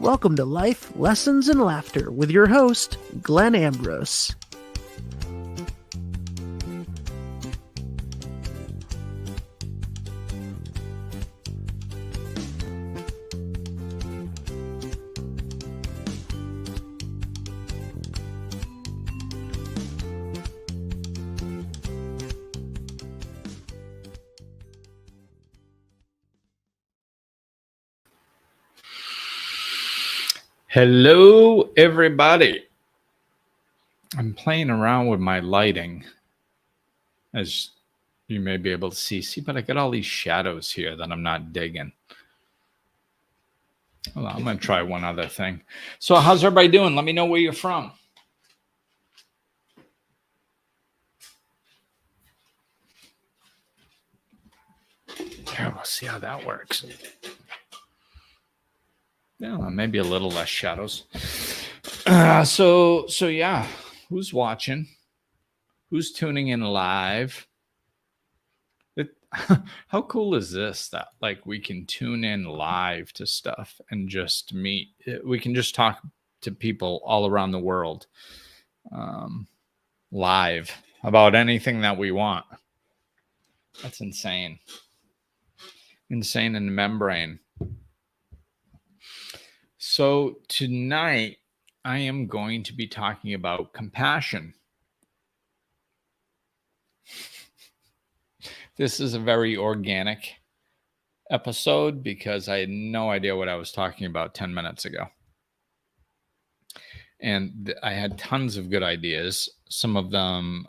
Welcome to Life, Lessons, and Laughter with your host, Glenn Ambrose. Hello, everybody. I'm playing around with my lighting, as you may be able to see, but I got all these shadows here that I'm not digging. Hold on, I'm going to try one other thing. So how's everybody doing? Let me know where you're from. Here, we'll see how that works. Yeah, maybe a little less shadows. So yeah, who's watching? Who's tuning in live? How cool is this that like we can tune in live to stuff and just meet? We can just talk to people all around the world live about anything that we want. That's insane. Insane in the membrane. So tonight I am going to be talking about compassion. This is a very organic episode because I had no idea what I was talking about 10 minutes ago. And I had tons of good ideas, some of them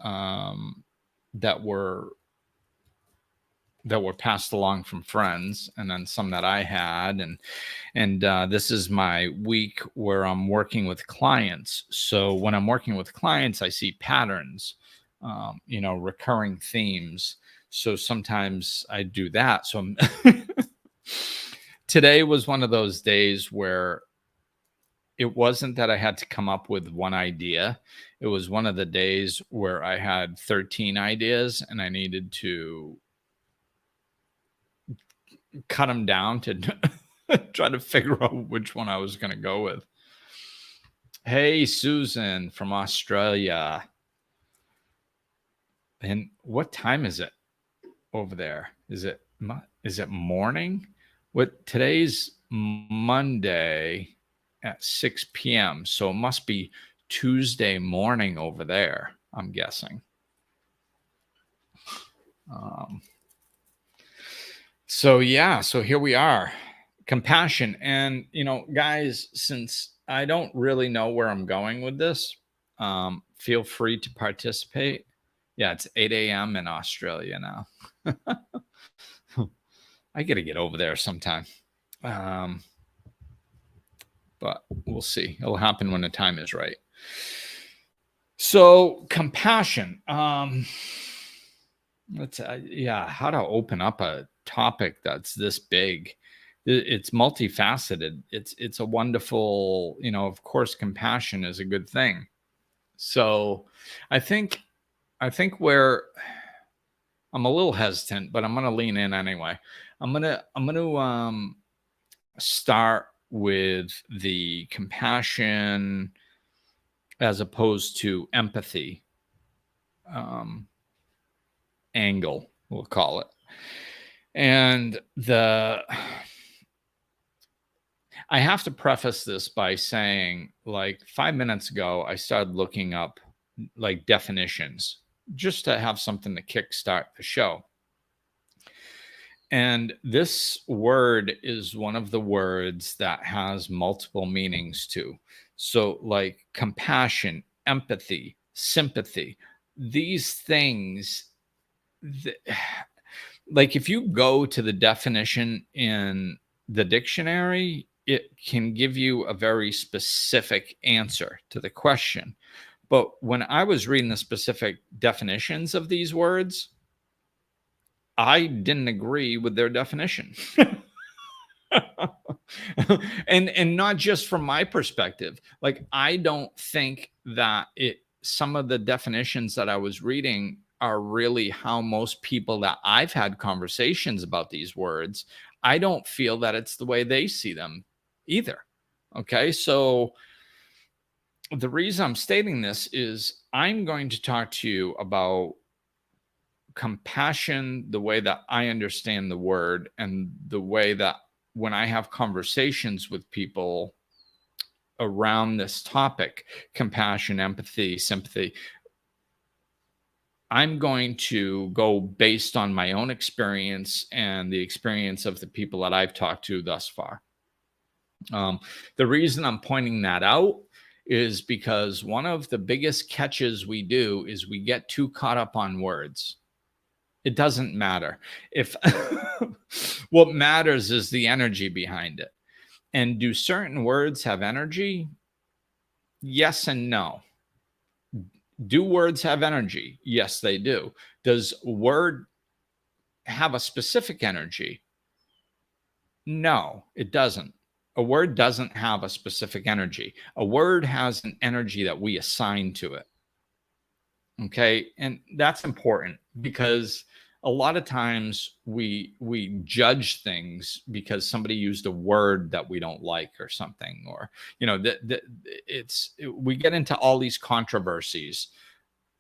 that were passed along from friends, and then some that I had. And this is my week where I'm working with clients. So when I'm working with clients, I see patterns, recurring themes. So sometimes I do that. So today was one of those days where it wasn't that I had to come up with one idea. It was one of the days where I had 13 ideas and I needed to cut them down to try to figure out which one I was going to go with. Hey, Susan from Australia. And what time is it over there? Is it morning? Today's Monday at 6 p.m. So it must be Tuesday morning over there, I'm guessing. So here we are. Compassion. And, guys, since I don't really know where I'm going with this, feel free to participate. Yeah, it's 8 a.m. in Australia now. I got to get over there sometime. But we'll see. It'll happen when the time is right. So compassion. How to open up a topic that's this big. It's multifaceted. It's a wonderful, of course, compassion is a good thing. So I think where I'm a little hesitant, but I'm going to lean in anyway. I'm going to start with the compassion as opposed to empathy angle, we'll call it. And I have to preface this by saying, like 5 minutes ago, I started looking up like definitions just to have something to kickstart the show. And this word is one of the words that has multiple meanings too. So like compassion, empathy, sympathy, these things, like if you go to the definition in the dictionary, it can give you a very specific answer to the question. But when I was reading the specific definitions of these words, I didn't agree with their definition. and not just from my perspective. Like, I don't think that some of the definitions that I was reading are really how most people that I've had conversations about these words, I don't feel that it's the way they see them either. Okay, so the reason I'm stating this is I'm going to talk to you about compassion, the way that I understand the word, and the way that when I have conversations with people around this topic, compassion, empathy, sympathy, I'm going to go based on my own experience and the experience of the people that I've talked to thus far. The reason I'm pointing that out is because one of the biggest catches we do is we get too caught up on words. It doesn't matter. If what matters is the energy behind it. And do certain words have energy? Yes and no. Do words have energy? Yes, they do. Does word have a specific energy? No, it doesn't. A word doesn't have a specific energy. A word has an energy that we assign to it. Okay. And that's important because a lot of times we judge things because somebody used a word that we don't like or something, or we get into all these controversies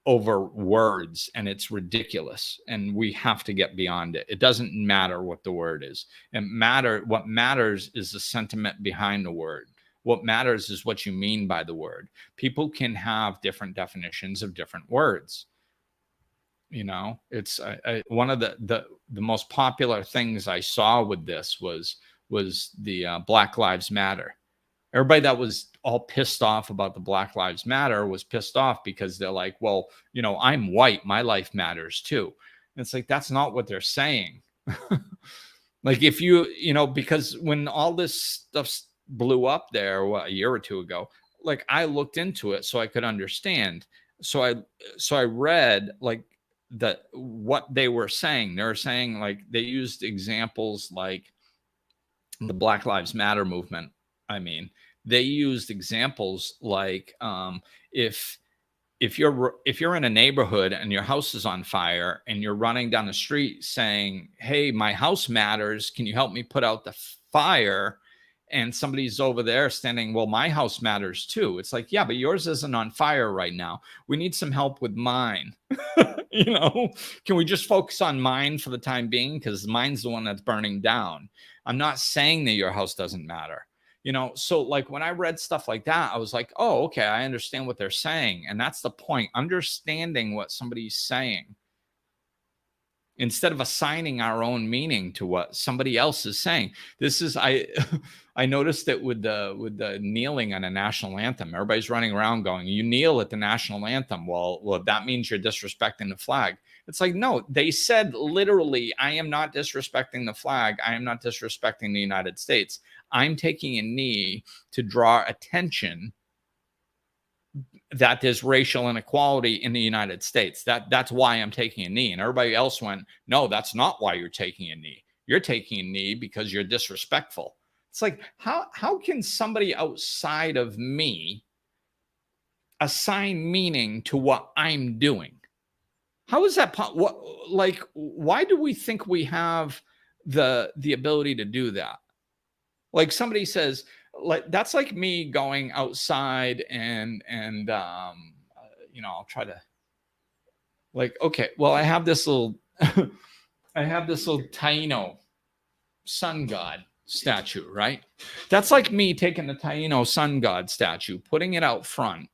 over words, and it's ridiculous, and we have to get beyond it. It doesn't matter what the word is. What matters is the sentiment behind the word. What matters is what you mean by the word. People can have different definitions of different words. It's one of the most popular things I saw with this was the Black Lives Matter. Everybody that was all pissed off about the Black Lives Matter was pissed off because they're like, well, I'm white, my life matters too. And it's like, that's not what they're saying. Like if because when all this stuff blew up there, a year or two ago, like I looked into it so I could understand. So I read like what they were saying. They were saying, like, they used examples like the Black Lives Matter movement. I mean, they used examples like if you're in a neighborhood and your house is on fire and you're running down the street saying, hey, my house matters, can you help me put out the fire? And somebody's over there standing, well, my house matters too. It's like, yeah, but yours isn't on fire right now. We need some help with mine. Can we just focus on mine for the time being? Because mine's the one that's burning down. I'm not saying that your house doesn't matter. So like when I read stuff like that, I was like, oh, okay, I understand what they're saying. And that's the point, understanding what somebody's saying instead of assigning our own meaning to what somebody else is saying. This is, I noticed it with the kneeling on a national anthem. Everybody's running around going, you kneel at the national anthem. Well, that means you're disrespecting the flag. It's like, no, they said literally, I am not disrespecting the flag. I am not disrespecting the United States. I'm taking a knee to draw attention that there's racial inequality in the United States. That's why I'm taking a knee. And everybody else went, no, that's not why you're taking a knee. You're taking a knee because you're disrespectful. It's like, how can somebody outside of me assign meaning to what I'm doing? How is that? Why do we think we have the ability to do that? Like somebody says, like, that's like me going outside and I'll try to, like, okay, well, I have this little Taino sun god statue, right? That's like me taking the Taino sun god statue, putting it out front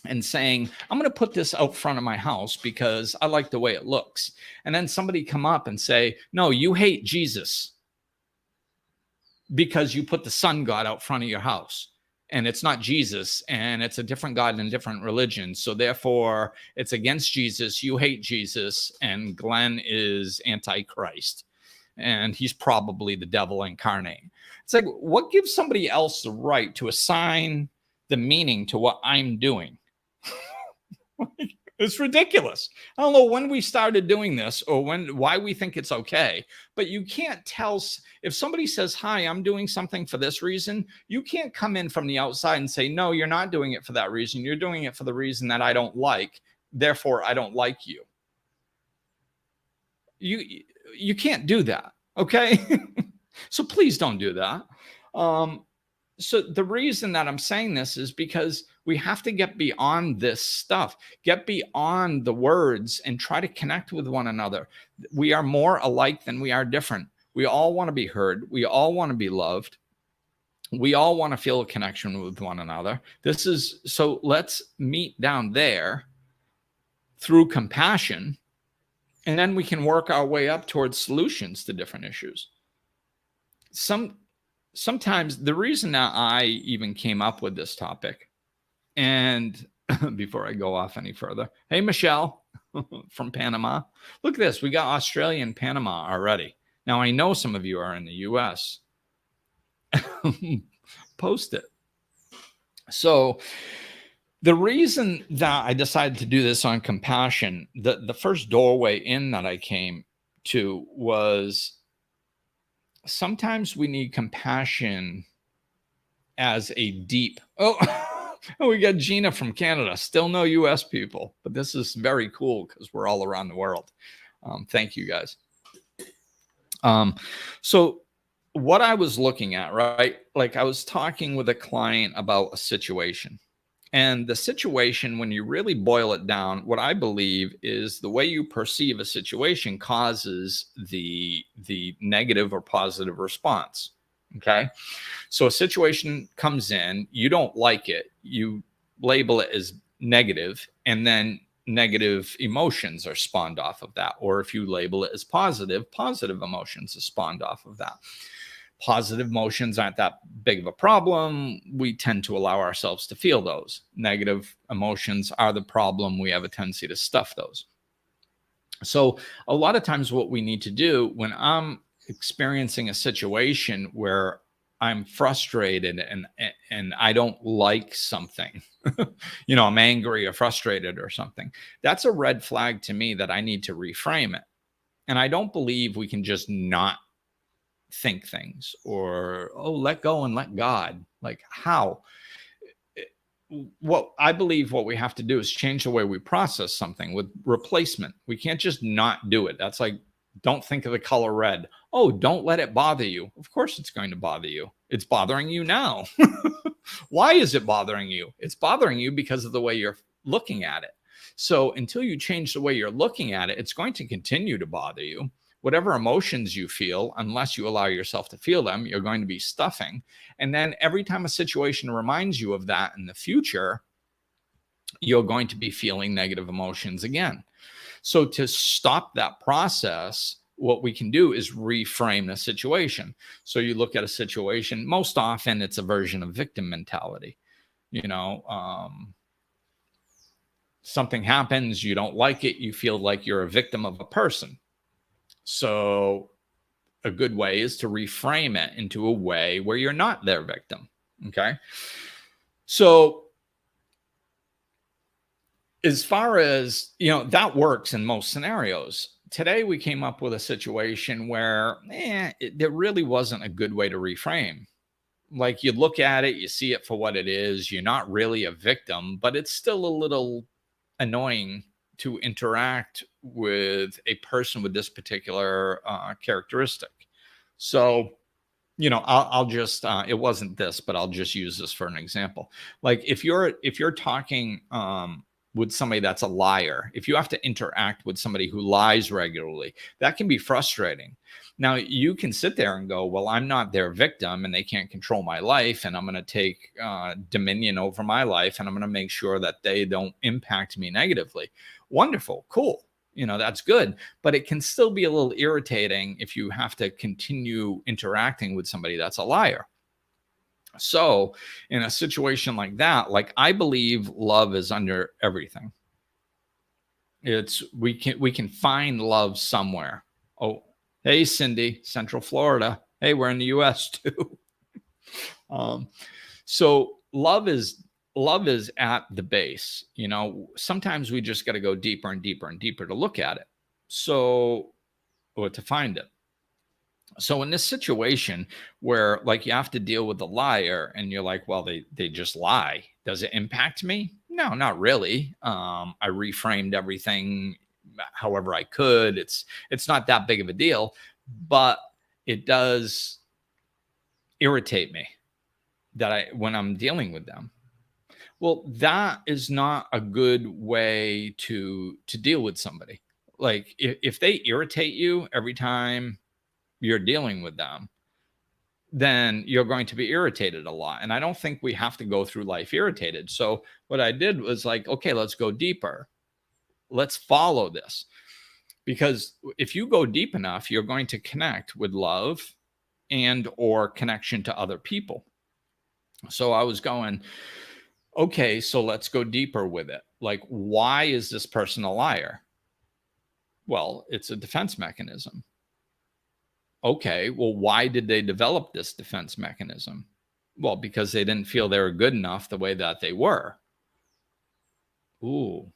and saying, I'm going to put this out front of my house because I like the way it looks. And then somebody come up and say, no, you hate Jesus because you put the sun god out front of your house, and it's not Jesus, and it's a different God in a different religion. So therefore it's against Jesus. You hate Jesus, and Glenn is anti-Christ, and he's probably the devil incarnate. It's like, what gives somebody else the right to assign the meaning to what I'm doing? It's ridiculous. I don't know when we started doing this or why we think it's okay, but you can't tell if somebody says, hi, I'm doing something for this reason. You can't come in from the outside and say, no, you're not doing it for that reason. You're doing it for the reason that I don't like. Therefore, I don't like you. You can't do that. Okay. So please don't do that. So the reason that I'm saying this is because we have to get beyond this stuff, get beyond the words and try to connect with one another. We are more alike than we are different. We all want to be heard. We all want to be loved. We all want to feel a connection with one another. So let's meet down there through compassion, and then we can work our way up towards solutions to different issues. Sometimes the reason that I even came up with this topic, and before I go off any further, hey, Michelle from Panama, look at this. We got Australia and Panama already. Now, I know some of you are in the US. Post it. So the reason that I decided to do this on compassion, the first doorway in that I came to was sometimes we need compassion as a deep, we got Gina from Canada, still no US people, but this is very cool because we're all around the world. Thank you guys. So what I was looking at, right? Like I was talking with a client about a situation. And the situation, when you really boil it down, what I believe is the way you perceive a situation causes the negative or positive response. Okay. So a situation comes in, you don't like it, you label it as negative, and then negative emotions are spawned off of that. Or if you label it as positive emotions are spawned off of that. Positive emotions aren't that big of a problem. We tend to allow ourselves to feel those. Negative emotions are the problem. We have a tendency to stuff those. So a lot of times what we need to do when I'm experiencing a situation where I'm frustrated and I don't like something, I'm angry or frustrated or something, that's a red flag to me that I need to reframe it. And I don't believe we can just not think things or let go and let God. Like how? What I believe what we have to do is change the way we process something with replacement. We can't just not do it. That's like, don't think of the color red. Oh, don't let it bother you. Of course it's going to bother you. It's bothering you now. Why is it bothering you? It's bothering you because of the way you're looking at it. So until you change the way you're looking at it, it's going to continue to bother you. Whatever emotions you feel, unless you allow yourself to feel them, you're going to be stuffing. And then every time a situation reminds you of that in the future, you're going to be feeling negative emotions again. So to stop that process, what we can do is reframe the situation. So you look at a situation, most often it's a version of victim mentality. Something happens, you don't like it, you feel like you're a victim of a person. So a good way is to reframe it into a way where you're not their victim. Okay. So as far as, that works in most scenarios. Today, we came up with a situation where there really wasn't a good way to reframe. Like you look at it, you see it for what it is. You're not really a victim, but it's still a little annoying to interact with a person with this particular characteristic. So, I'll just, it wasn't this, but I'll just use this for an example. Like if you're talking with somebody that's a liar, if you have to interact with somebody who lies regularly, that can be frustrating. Now you can sit there and go, well, I'm not their victim and they can't control my life. And I'm going to take dominion over my life. And I'm going to make sure that they don't impact me negatively. Wonderful. Cool. That's good, but it can still be a little irritating if you have to continue interacting with somebody that's a liar. So in a situation like that, like I believe love is under everything. We can find love somewhere. Oh, hey, Cindy, Central Florida. Hey, we're in the US too. So love is at the base. Sometimes we just got to go deeper and deeper and deeper to look at it. Or to find it. So in this situation where like you have to deal with the liar and you're like, well, they just lie. Does it impact me? No, not really. I reframed everything however I could. It's not that big of a deal, but it does irritate me. when I'm dealing with them. Well, that is not a good way to deal with somebody. Like if they irritate you every time you're dealing with them, then you're going to be irritated a lot. And I don't think we have to go through life irritated. So what I did was like, okay, let's go deeper. Let's follow this. Because if you go deep enough, you're going to connect with love and or connection to other people. So I was going, okay, so let's go deeper with it. Like, why is this person a liar? Well, it's a defense mechanism. Okay, well, why did they develop this defense mechanism? Well, because they didn't feel they were good enough the way that they were. Ooh,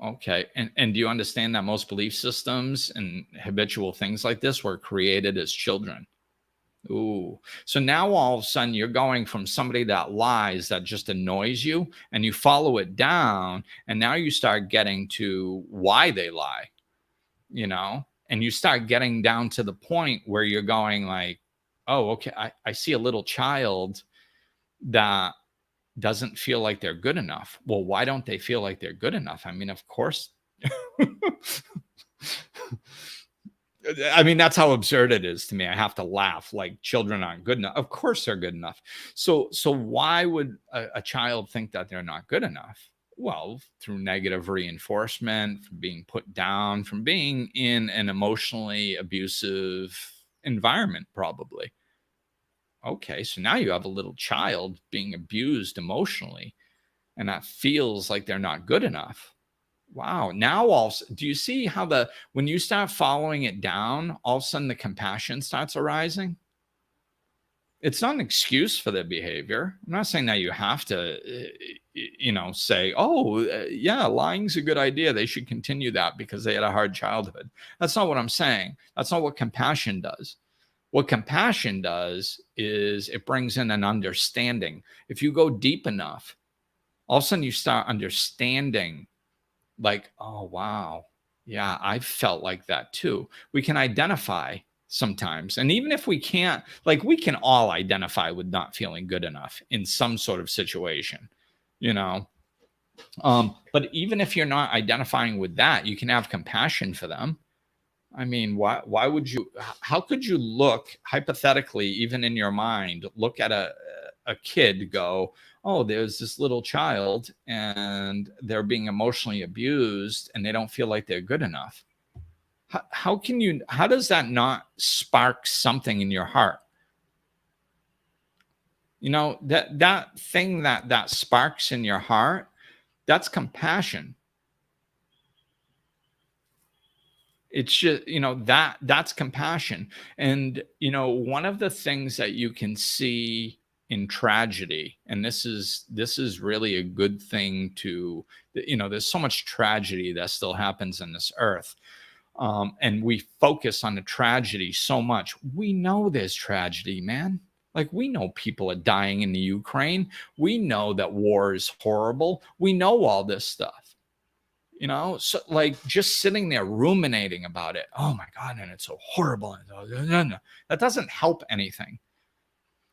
okay. And do you understand that most belief systems and habitual things like this were created as children? Ooh. So now all of a sudden you're going from somebody that lies that just annoys you and you follow it down. And now you start getting to why they lie, and you start getting down to the point where you're going like, oh, okay, I see a little child that doesn't feel like they're good enough. Well, why don't they feel like they're good enough? I mean, of course. I mean, that's how absurd it is to me. I have to laugh. Like, children aren't good enough. Of course they're good enough. So why would a child think that they're not good enough? Well, through negative reinforcement, from being put down, from being in an emotionally abusive environment, probably. Okay, so now you have a little child being abused emotionally, and that feels like they're not good enough. Wow. Now, do you see how when you start following it down, all of a sudden the compassion starts arising? It's not an excuse for their behavior. I'm not saying that you have to, say, oh, yeah, lying's a good idea. They should continue that because they had a hard childhood. That's not what I'm saying. That's not what compassion does. What compassion does is it brings in an understanding. If you go deep enough, all of a sudden you start understanding, like, oh, wow. Yeah, I felt like that too. We can identify sometimes. And even if we can't, like, we can all identify with not feeling good enough in some sort of situation, you know. But even if you're not identifying with that, you can have compassion for them. I mean, why would you, how could you look hypothetically, even in your mind, look at a kid, go, oh, there's this little child and they're being emotionally abused and they don't feel like they're good enough. How does that not spark something in your heart? That thing that sparks in your heart, that's compassion. It's just, that's compassion. And, one of the things that you can see in tragedy, and this is really a good thing there's so much tragedy that still happens in this earth. And we focus on the tragedy so much. We know there's tragedy, man. Like, we know people are dying in the Ukraine. We know that war is horrible. We know all this stuff. So like just sitting there ruminating about it. Oh my God. And it's so horrible. That doesn't help anything.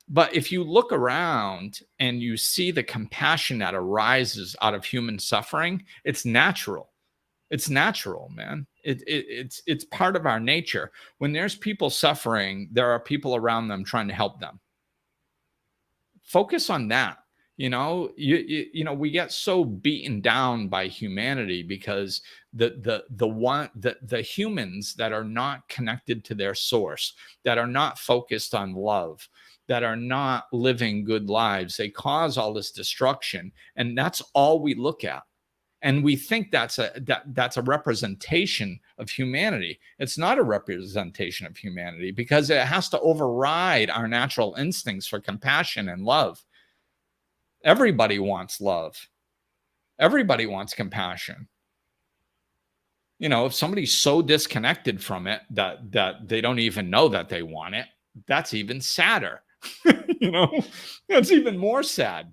But if you look around and you see the compassion that arises out of human suffering, it's natural. It's natural, man. It's part of our nature. When there's people suffering, there are people around them trying to help them. Focus on that. We get so beaten down by humanity because the humans that are not connected to their source, that are not focused on love, that are not living good lives, they cause all this destruction, and that's all we look at. And we think that's a representation of humanity. It's not a representation of humanity because it has to override our natural instincts for compassion and love. Everybody wants love. Everybody wants compassion. If somebody's so disconnected from it that they don't even know that they want it, that's even sadder. That's even more sad.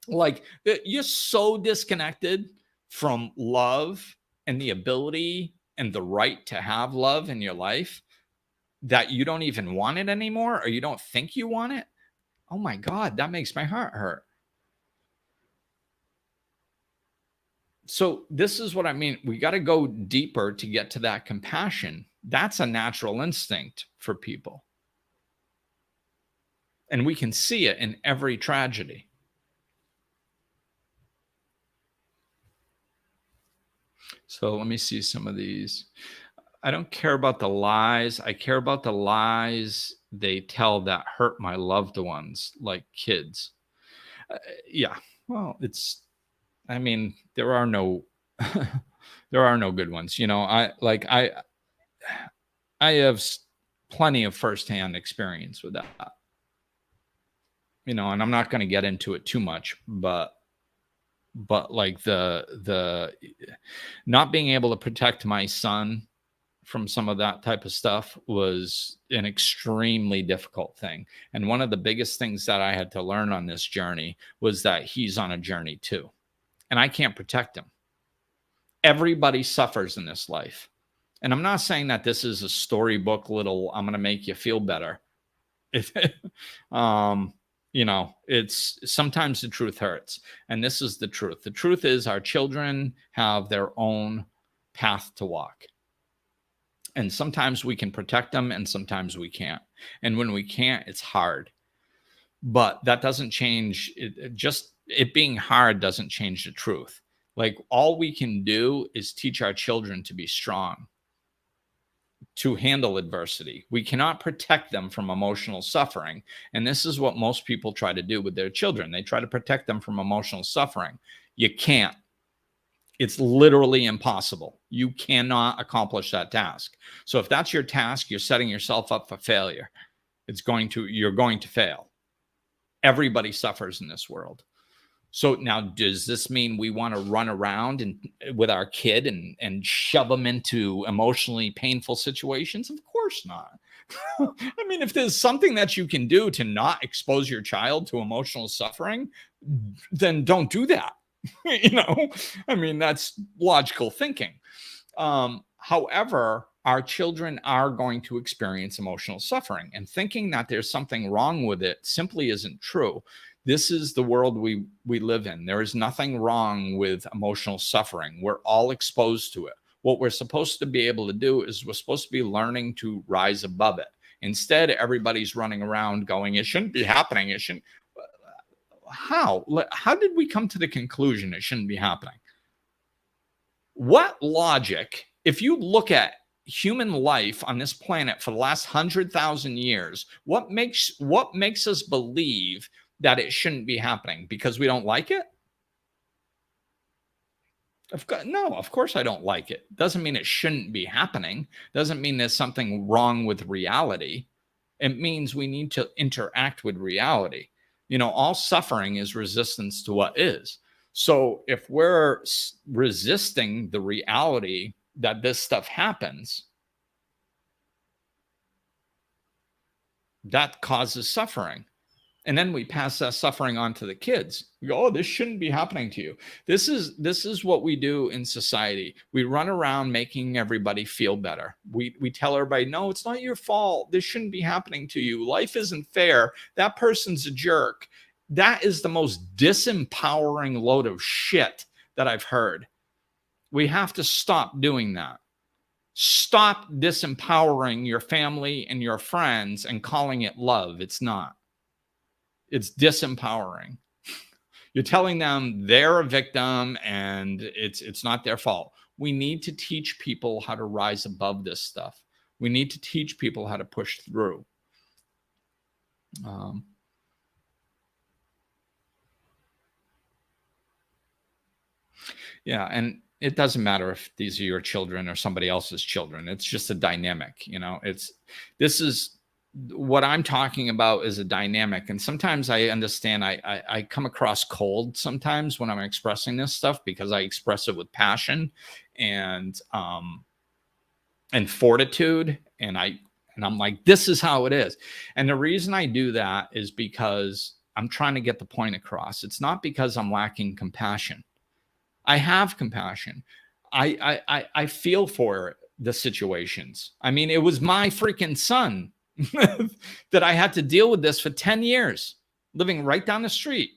Like, you're so disconnected from love and the ability and the right to have love in your life that you don't even want it anymore, or you don't think you want it. Oh my God, that makes my heart hurt. So this is what I mean. We got to go deeper to get to that compassion. That's a natural instinct for people. And we can see it in every tragedy. So let me see some of these. I don't care about the lies. I care about the lies they tell that hurt my loved ones, like kids. Yeah. Well, I mean, there are no there are no good ones. I have plenty of firsthand experience with that. And I'm not going to get into it too much, but like the not being able to protect my son from some of that type of stuff was an extremely difficult thing. And one of the biggest things that I had to learn on this journey was that he's on a journey too. And I can't protect him. Everybody suffers in this life. And I'm not saying that this is a storybook little, I'm going to make you feel better. It's sometimes the truth hurts. And this is the truth. The truth is our children have their own path to walk. And sometimes we can protect them and sometimes we can't. And when we can't, it's hard. But that doesn't change it. Just it being hard doesn't change the truth. Like all we can do is teach our children to be strong, to handle adversity. We cannot protect them from emotional suffering. And this is what most people try to do with their children. They try to protect them from emotional suffering. You can't. It's literally impossible. You cannot accomplish that task. So if that's your task, you're setting yourself up for failure. You're going to fail. Everybody suffers in this world. So now, does this mean we want to run around with our kid and shove them into emotionally painful situations? Of course not. I mean, if there's something that you can do to not expose your child to emotional suffering, then don't do that. I mean, that's logical thinking. However, our children are going to experience emotional suffering, and thinking that there's something wrong with it simply isn't true. This is the world we live in. There is nothing wrong with emotional suffering. We're all exposed to it. What we're supposed to be able to do is we're supposed to be learning to rise above it. Instead, everybody's running around going, it shouldn't be happening. It shouldn't. How did we come to the conclusion it shouldn't be happening? What logic, if you look at human life on this planet for the last 100,000 years, what makes us believe that it shouldn't be happening? Because we don't like it? No, of course I don't like it. Doesn't mean it shouldn't be happening. Doesn't mean there's something wrong with reality. It means we need to interact with reality. All suffering is resistance to what is. So if we're resisting the reality that this stuff happens, that causes suffering. And then we pass that suffering on to the kids. We go, oh, this shouldn't be happening to you. This is what we do in society. We run around making everybody feel better. We tell everybody, no, it's not your fault. This shouldn't be happening to you. Life isn't fair. That person's a jerk. That is the most disempowering load of shit that I've heard. We have to stop doing that. Stop disempowering your family and your friends and calling it love. It's not. It's disempowering. You're telling them they're a victim and it's not their fault. We need to teach people how to rise above this stuff. We need to teach people how to push through. Yeah, and it doesn't matter if these are your children or somebody else's children. It's just a dynamic, this is what I'm talking about is a dynamic. And sometimes I understand I come across cold sometimes when I'm expressing this stuff because I express it with passion and fortitude. And I'm like, this is how it is. And the reason I do that is because I'm trying to get the point across. It's not because I'm lacking compassion. I have compassion. I feel for the situations. I mean, it was my freaking son that I had to deal with this for 10 years. living right down the street.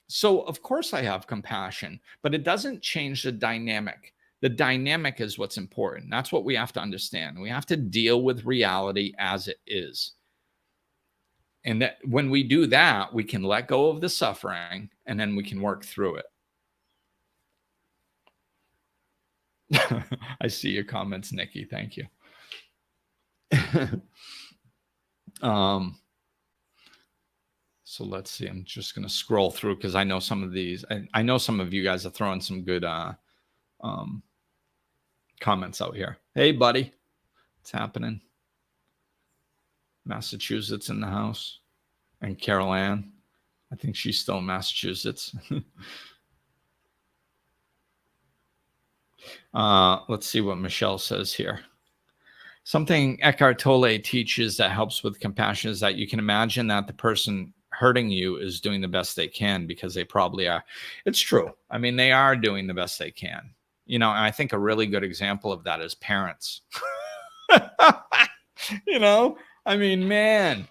So of course I have compassion, but it doesn't change the dynamic. The dynamic is what's important. That's what we have to understand. We have to deal with reality as it is. And that when we do that, we can let go of the suffering and then we can work through it. I see your comments, Nikki. Thank you. So let's see. I'm just going to scroll through because I know some of these. I know some of you guys are throwing some good comments out here. Hey, buddy. What's happening? Massachusetts in the house. And Carol Ann. I think she's still in Massachusetts. Let's see what Michelle says here. Something Eckhart Tolle teaches that helps with compassion is that you can imagine that the person hurting you is doing the best they can because they probably are. It's true. I mean, they are doing the best they can. You know, and I think a really good example of that is parents. You know, I mean, man,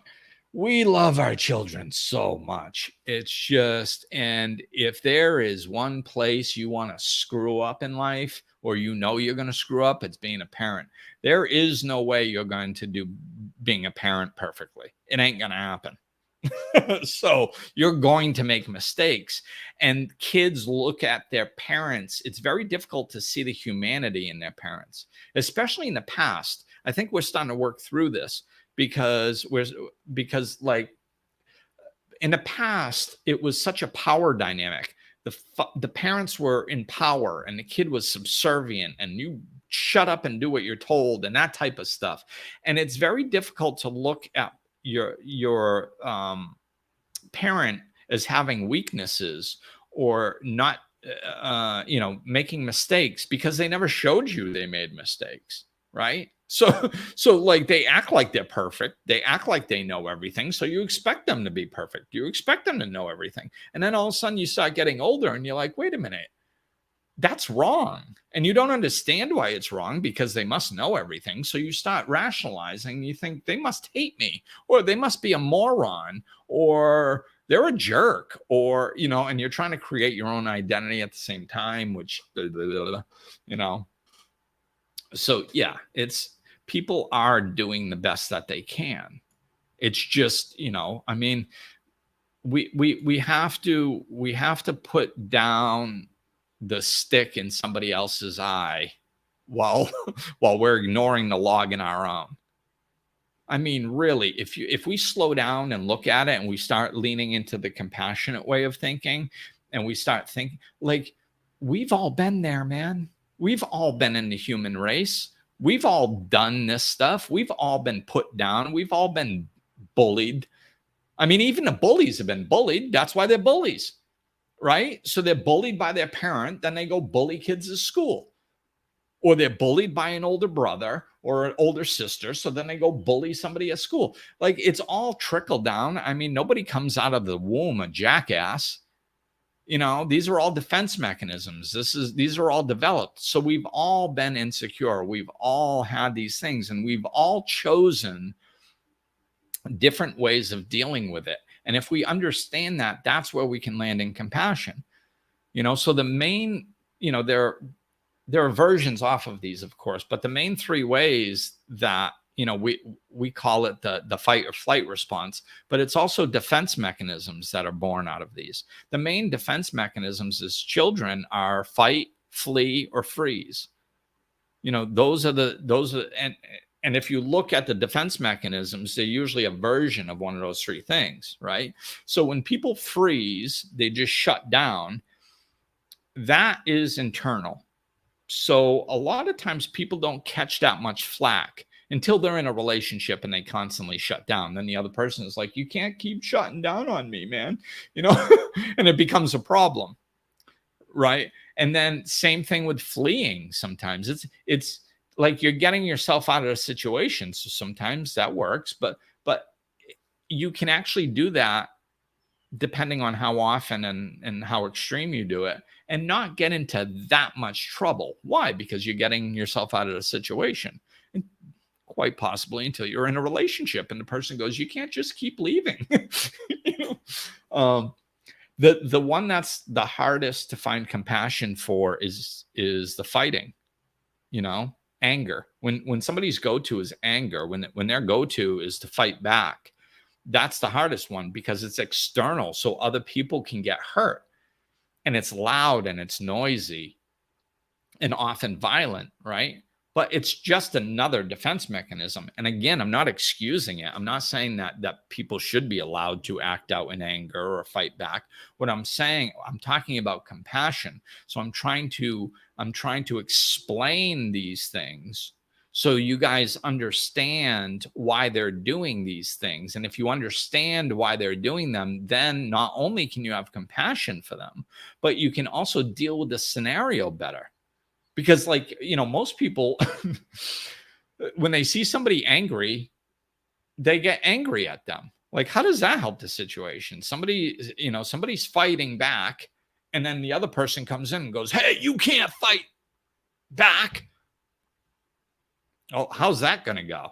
we love our children so much. It's just, and if there is one place you want to screw up in life, or you know you're going to screw up, it's being a parent. There is no way you're going to do being a parent perfectly. It ain't going to happen. So you're going to make mistakes. And kids look at their parents. It's very difficult to see the humanity in their parents, especially in the past. I think we're starting to work through this because like in the past, it was such a power dynamic. The parents were in power and the kid was subservient and you shut up and do what you're told and that type of stuff. And it's very difficult to look at your parent as having weaknesses or not, making mistakes because they never showed you they made mistakes, right? So like they act like they're perfect. They act like they know everything. So you expect them to be perfect. You expect them to know everything. And then all of a sudden you start getting older and you're like, wait a minute, that's wrong. And you don't understand why it's wrong because they must know everything. So you start rationalizing. You think they must hate me or they must be a moron or they're a jerk or, and you're trying to create your own identity at the same time, which, So yeah, people are doing the best that they can. It's just, I mean, we have to put down the stick in somebody else's eye while we're ignoring the log in our own. I mean, really, if we slow down and look at it and we start leaning into the compassionate way of thinking and we start thinking like we've all been there, man. We've all been in the human race. We've all done this stuff. We've all been put down. We've all been bullied. I mean, even the bullies have been bullied. That's why they're bullies, right? So they're bullied by their parent. Then they go bully kids at school. Or they're bullied by an older brother or an older sister. So then they go bully somebody at school. Like it's all trickle down. I mean, nobody comes out of the womb a jackass. These are all defense mechanisms. These are all developed. So we've all been insecure. We've all had these things and we've all chosen different ways of dealing with it. And if we understand that, that's where we can land in compassion. So the main, there are versions off of these, of course, but the main three ways that we call it the fight or flight response, but it's also defense mechanisms that are born out of these. The main defense mechanisms as children are fight, flee, or freeze. Those are and if you look at the defense mechanisms, they're usually a version of one of those three things, right? So when people freeze, they just shut down. That is internal. So a lot of times people don't catch that much flack until they're in a relationship and they constantly shut down. Then the other person is like, you can't keep shutting down on me, man. And it becomes a problem, right? And then same thing with fleeing. Sometimes it's like you're getting yourself out of a situation. So sometimes that works, but you can actually do that depending on how often and how extreme you do it and not get into that much trouble. Why? Because you're getting yourself out of the situation. And quite possibly until you're in a relationship and the person goes, you can't just keep leaving. You know? The one that's the hardest to find compassion for is the fighting, anger. When somebody's go-to is anger, when their go-to is to fight back, that's the hardest one because it's external, so other people can get hurt, and it's loud and it's noisy and often violent, right? But it's just another defense mechanism. And again, I'm not excusing it. I'm not saying that people should be allowed to act out in anger or fight back. What I'm saying, I'm talking about compassion. So I'm trying to explain these things so you guys understand why they're doing these things. And if you understand why they're doing them, then not only can you have compassion for them, but you can also deal with the scenario better. Because most people, when they see somebody angry, they get angry at them. Like, how does that help the situation? Somebody's fighting back, and then the other person comes in and goes, hey, you can't fight back. Oh, how's that going to go?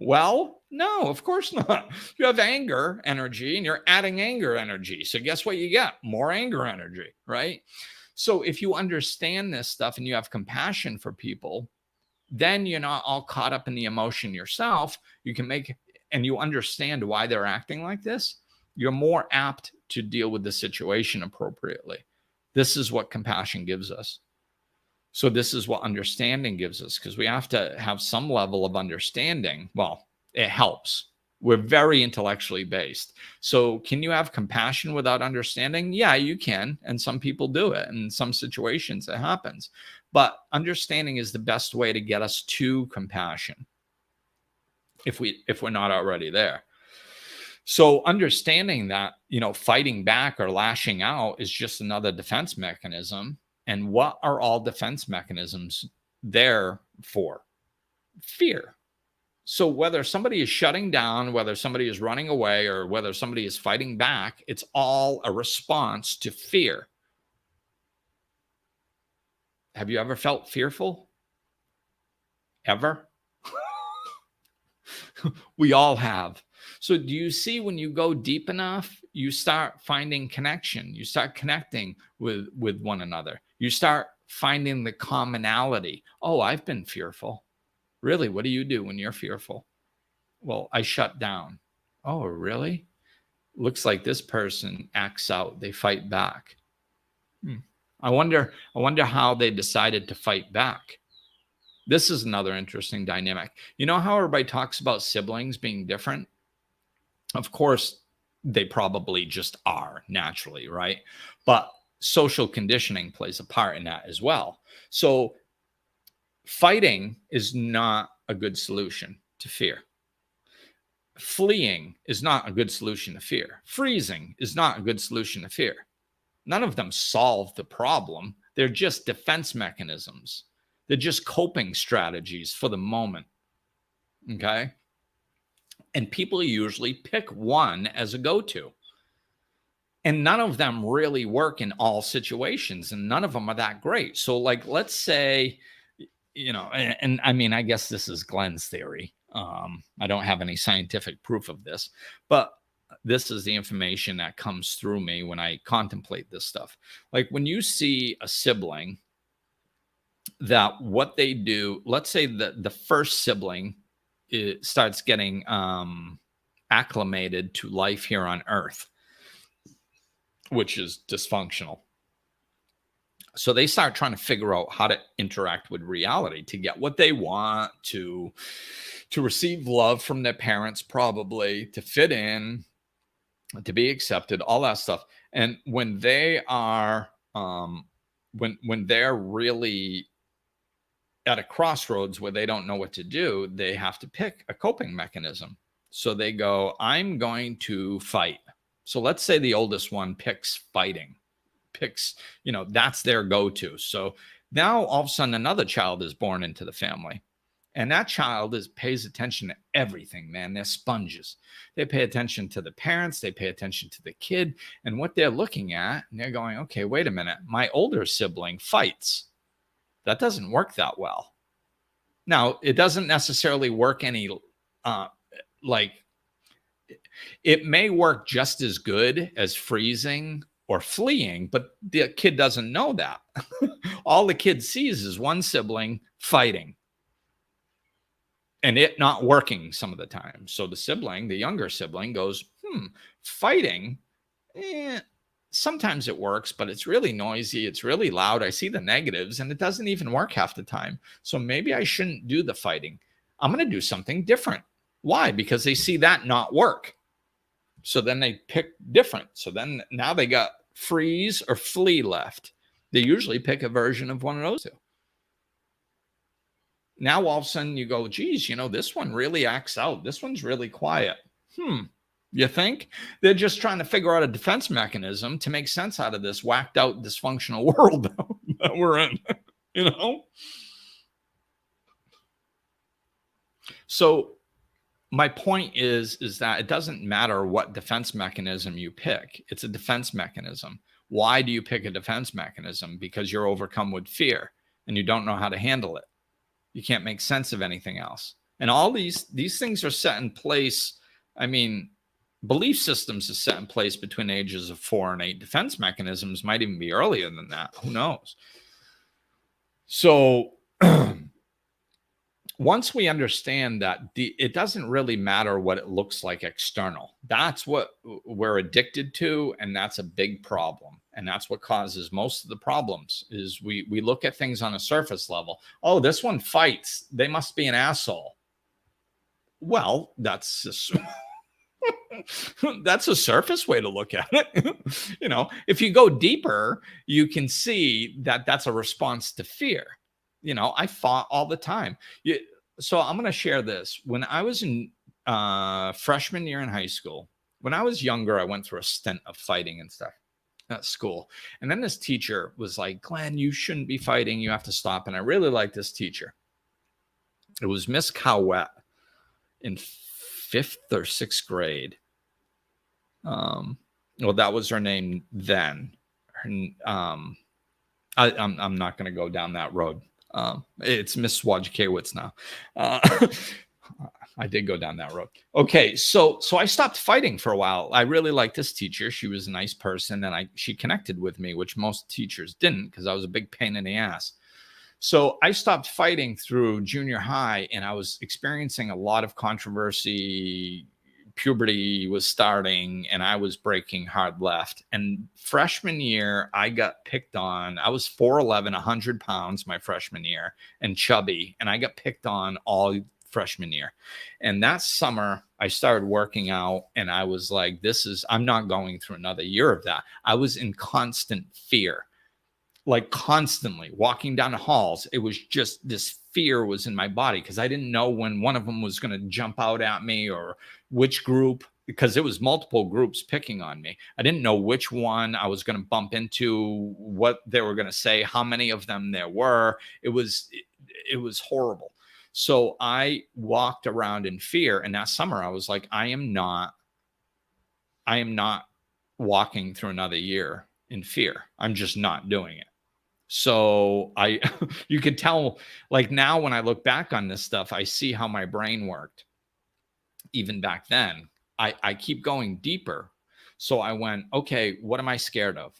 Well, no, of course not. You have anger energy and you're adding anger energy. So guess what you get? More anger energy, right? So if you understand this stuff and you have compassion for people, then you're not all caught up in the emotion yourself. You can and you understand why they're acting like this. You're more apt to deal with the situation appropriately. This is what compassion gives us. So this is what understanding gives us, because we have to have some level of understanding. Well, it helps. We're very intellectually based. So can you have compassion without understanding? Yeah, you can. And some people do it. In some situations, it happens. But understanding is the best way to get us to compassion if we're not already there. So understanding that, fighting back or lashing out is just another defense mechanism. And what are all defense mechanisms there for? Fear. So whether somebody is shutting down, whether somebody is running away, or whether somebody is fighting back, it's all a response to fear. Have you ever felt fearful? Ever? We all have. So do you see, when you go deep enough, you start finding connection. You start connecting with one another. You start finding the commonality. Oh, I've been fearful. Really? What do you do when you're fearful? Well, I shut down. Oh, really? Looks like this person acts out. They fight back. I wonder how they decided to fight back. This is another interesting dynamic. You know how everybody talks about siblings being different? Of course, they probably just are naturally, right? But social conditioning plays a part in that as well. So fighting is not a good solution to fear. Fleeing is not a good solution to fear. Freezing is not a good solution to fear. None of them solve the problem. They're just defense mechanisms. They're just coping strategies for the moment. Okay? And people usually pick one as a go-to. And none of them really work in all situations, and none of them are that great. So let's say, and I mean, I guess this is Glenn's theory. I don't have any scientific proof of this, but this is the information that comes through me when I contemplate this stuff. Like when you see a sibling, that what they do, let's say that the first sibling starts getting acclimated to life here on Earth, which is dysfunctional. So they start trying to figure out how to interact with reality to get what they want, to receive love from their parents, probably to fit in, to be accepted, all that stuff. And when they are, when they're really at a crossroads where they don't know what to do, they have to pick a coping mechanism. So they go, I'm going to fight. So let's say the oldest one picks fighting, that's their go-to. So now all of a sudden another child is born into the family. And that child pays attention to everything, man. They're sponges. They pay attention to the parents. They pay attention to the kid and what they're looking at. And they're going, okay, wait a minute. My older sibling fights. That doesn't work that well. Now, it doesn't necessarily work any, like, it may work just as good as freezing or fleeing, but the kid doesn't know that. All the kid sees is one sibling fighting and it not working some of the time. So the sibling, the younger sibling, goes, fighting, sometimes it works, but it's really noisy. It's really loud. I see the negatives and it doesn't even work half the time. So maybe I shouldn't do the fighting. I'm going to do something different. Why? Because they see that not work. So then they pick different. So then now they got freeze or flee left. They usually pick a version of one of those two. Now all of a sudden you go, geez, this one really acts out. This one's really quiet. You think? They're just trying to figure out a defense mechanism to make sense out of this whacked out dysfunctional world that we're in, So my point is that it doesn't matter what defense mechanism you pick. It's a defense mechanism. Why do you pick a defense mechanism? Because you're overcome with fear and you don't know how to handle it. You can't make sense of anything else. And all these things are set in place. I mean, belief systems are set in place between the ages of 4 and 8. Defense mechanisms might even be earlier than that. Who knows? So once we understand that it doesn't really matter what it looks like external, that's what we're addicted to. And that's a big problem. And that's what causes most of the problems is we look at things on a surface level. Oh, this one fights. They must be an asshole. Well, that's a surface way to look at it. If you go deeper, you can see that that's a response to fear. I fought all the time. So I'm going to share this. When I was in freshman year in high school, when I was younger, I went through a stint of fighting and stuff at school. And then this teacher was like, Glenn, you shouldn't be fighting. You have to stop. And I really liked this teacher. It was Miss Cowett in 5th or 6th grade. Well, that was her name then. I'm not going to go down that road. It's Miss Wojciechowicz now. I did go down that road. Okay, so I stopped fighting for a while. I really liked this teacher. She was a nice person, and she connected with me, which most teachers didn't, because I was a big pain in the ass. So I stopped fighting through junior high, and I was experiencing a lot of controversy. Puberty was starting, and I was breaking hard left. And freshman year, I got picked on. I was 4'11", 100 pounds my freshman year, and chubby, and I got picked on all freshman year. And that summer, I started working out, and I was like, I'm not going through another year of that. I was in constant fear. Like constantly walking down the halls, it was just this fear was in my body because I didn't know when one of them was going to jump out at me or which group, because it was multiple groups picking on me. I didn't know which one I was going to bump into, what they were going to say, how many of them there were. It was horrible. So I walked around in fear. And that summer I was like, I am not walking through another year in fear. I'm just not doing it. So you could tell, like now when I look back on this stuff, I see how my brain worked. Even back then, I keep going deeper. So I went, okay, what am I scared of?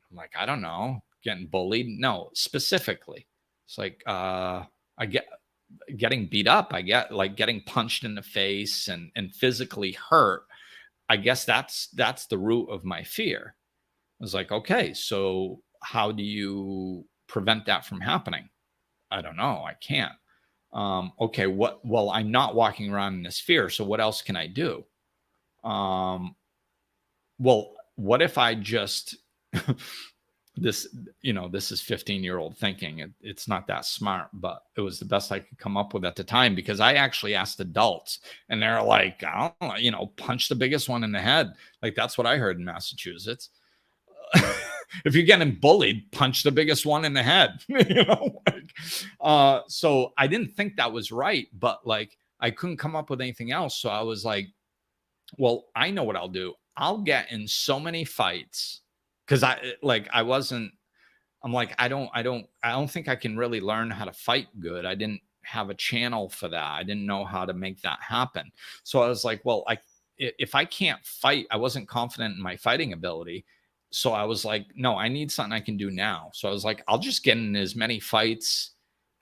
I'm like, I don't know, getting bullied. No, specifically. It's like, I get getting beat up. I get like getting punched in the face and physically hurt. I guess that's the root of my fear. I was like, okay, so how do you prevent that from happening? I don't know. I can't. Okay, well, I'm not walking around in this fear. So what else can I do? Well, what if I just, this is 15-year-old thinking. It's not that smart, but it was the best I could come up with at the time, because I actually asked adults and they're like, I don't know, punch the biggest one in the head. Like that's what I heard in Massachusetts. If you're getting bullied, punch the biggest one in the head. So I didn't think that was right, but like I couldn't come up with anything else. So I was like, well, I know what I'll do. I'll get in so many fights because I don't think I can really learn how to fight good. I didn't have a channel for that. I didn't know how to make that happen. So I was like, well, if I can't fight, I wasn't confident in my fighting ability. So I was like, no, I need something I can do now. So I was like, I'll just get in as many fights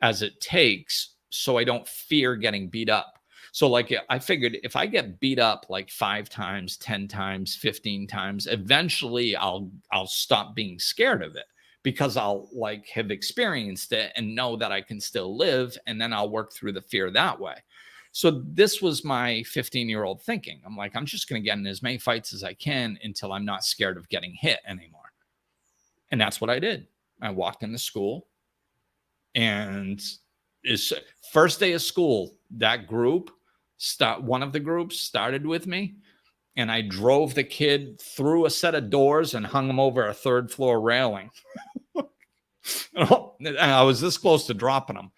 as it takes so I don't fear getting beat up. So like I figured if I get beat up like 5 times, 10 times, 15 times, eventually I'll stop being scared of it, because I'll like have experienced it and know that I can still live, and then I'll work through the fear that way. So this was my 15-year-old thinking. I'm like, I'm just going to get in as many fights as I can until I'm not scared of getting hit anymore. And that's what I did. I walked into school, and first day of school, that group, one of the groups started with me, and I drove the kid through a set of doors and hung him over a 3rd floor railing. I was this close to dropping him.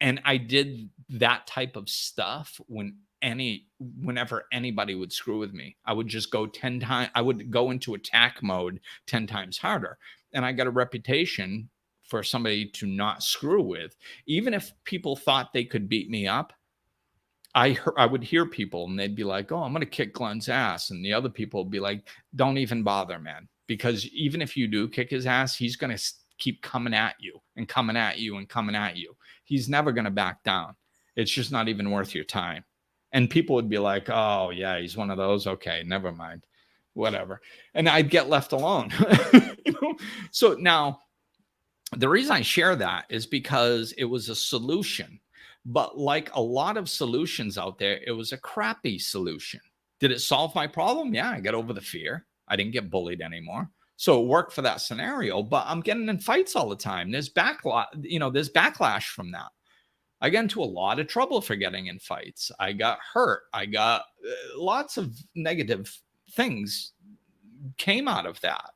And I did that type of stuff whenever anybody would screw with me. I would just go 10 times. I would go into attack mode 10 times harder. And I got a reputation for somebody to not screw with. Even if people thought they could beat me up, I would hear people and they'd be like, oh, I'm going to kick Glenn's ass. And the other people would be like, don't even bother, man. Because even if you do kick his ass, he's going to keep coming at you and coming at you and coming at you. He's never going to back down. It's just not even worth your time. And people would be like, oh, yeah, he's one of those. Okay, never mind. Whatever. And I'd get left alone. So now the reason I share that is because it was a solution. But like a lot of solutions out there, it was a crappy solution. Did it solve my problem? Yeah, I got over the fear. I didn't get bullied anymore. So it worked for that scenario, but I'm getting in fights all the time. There's backlash from that. I got into a lot of trouble for getting in fights. I got hurt. I got lots of negative things came out of that.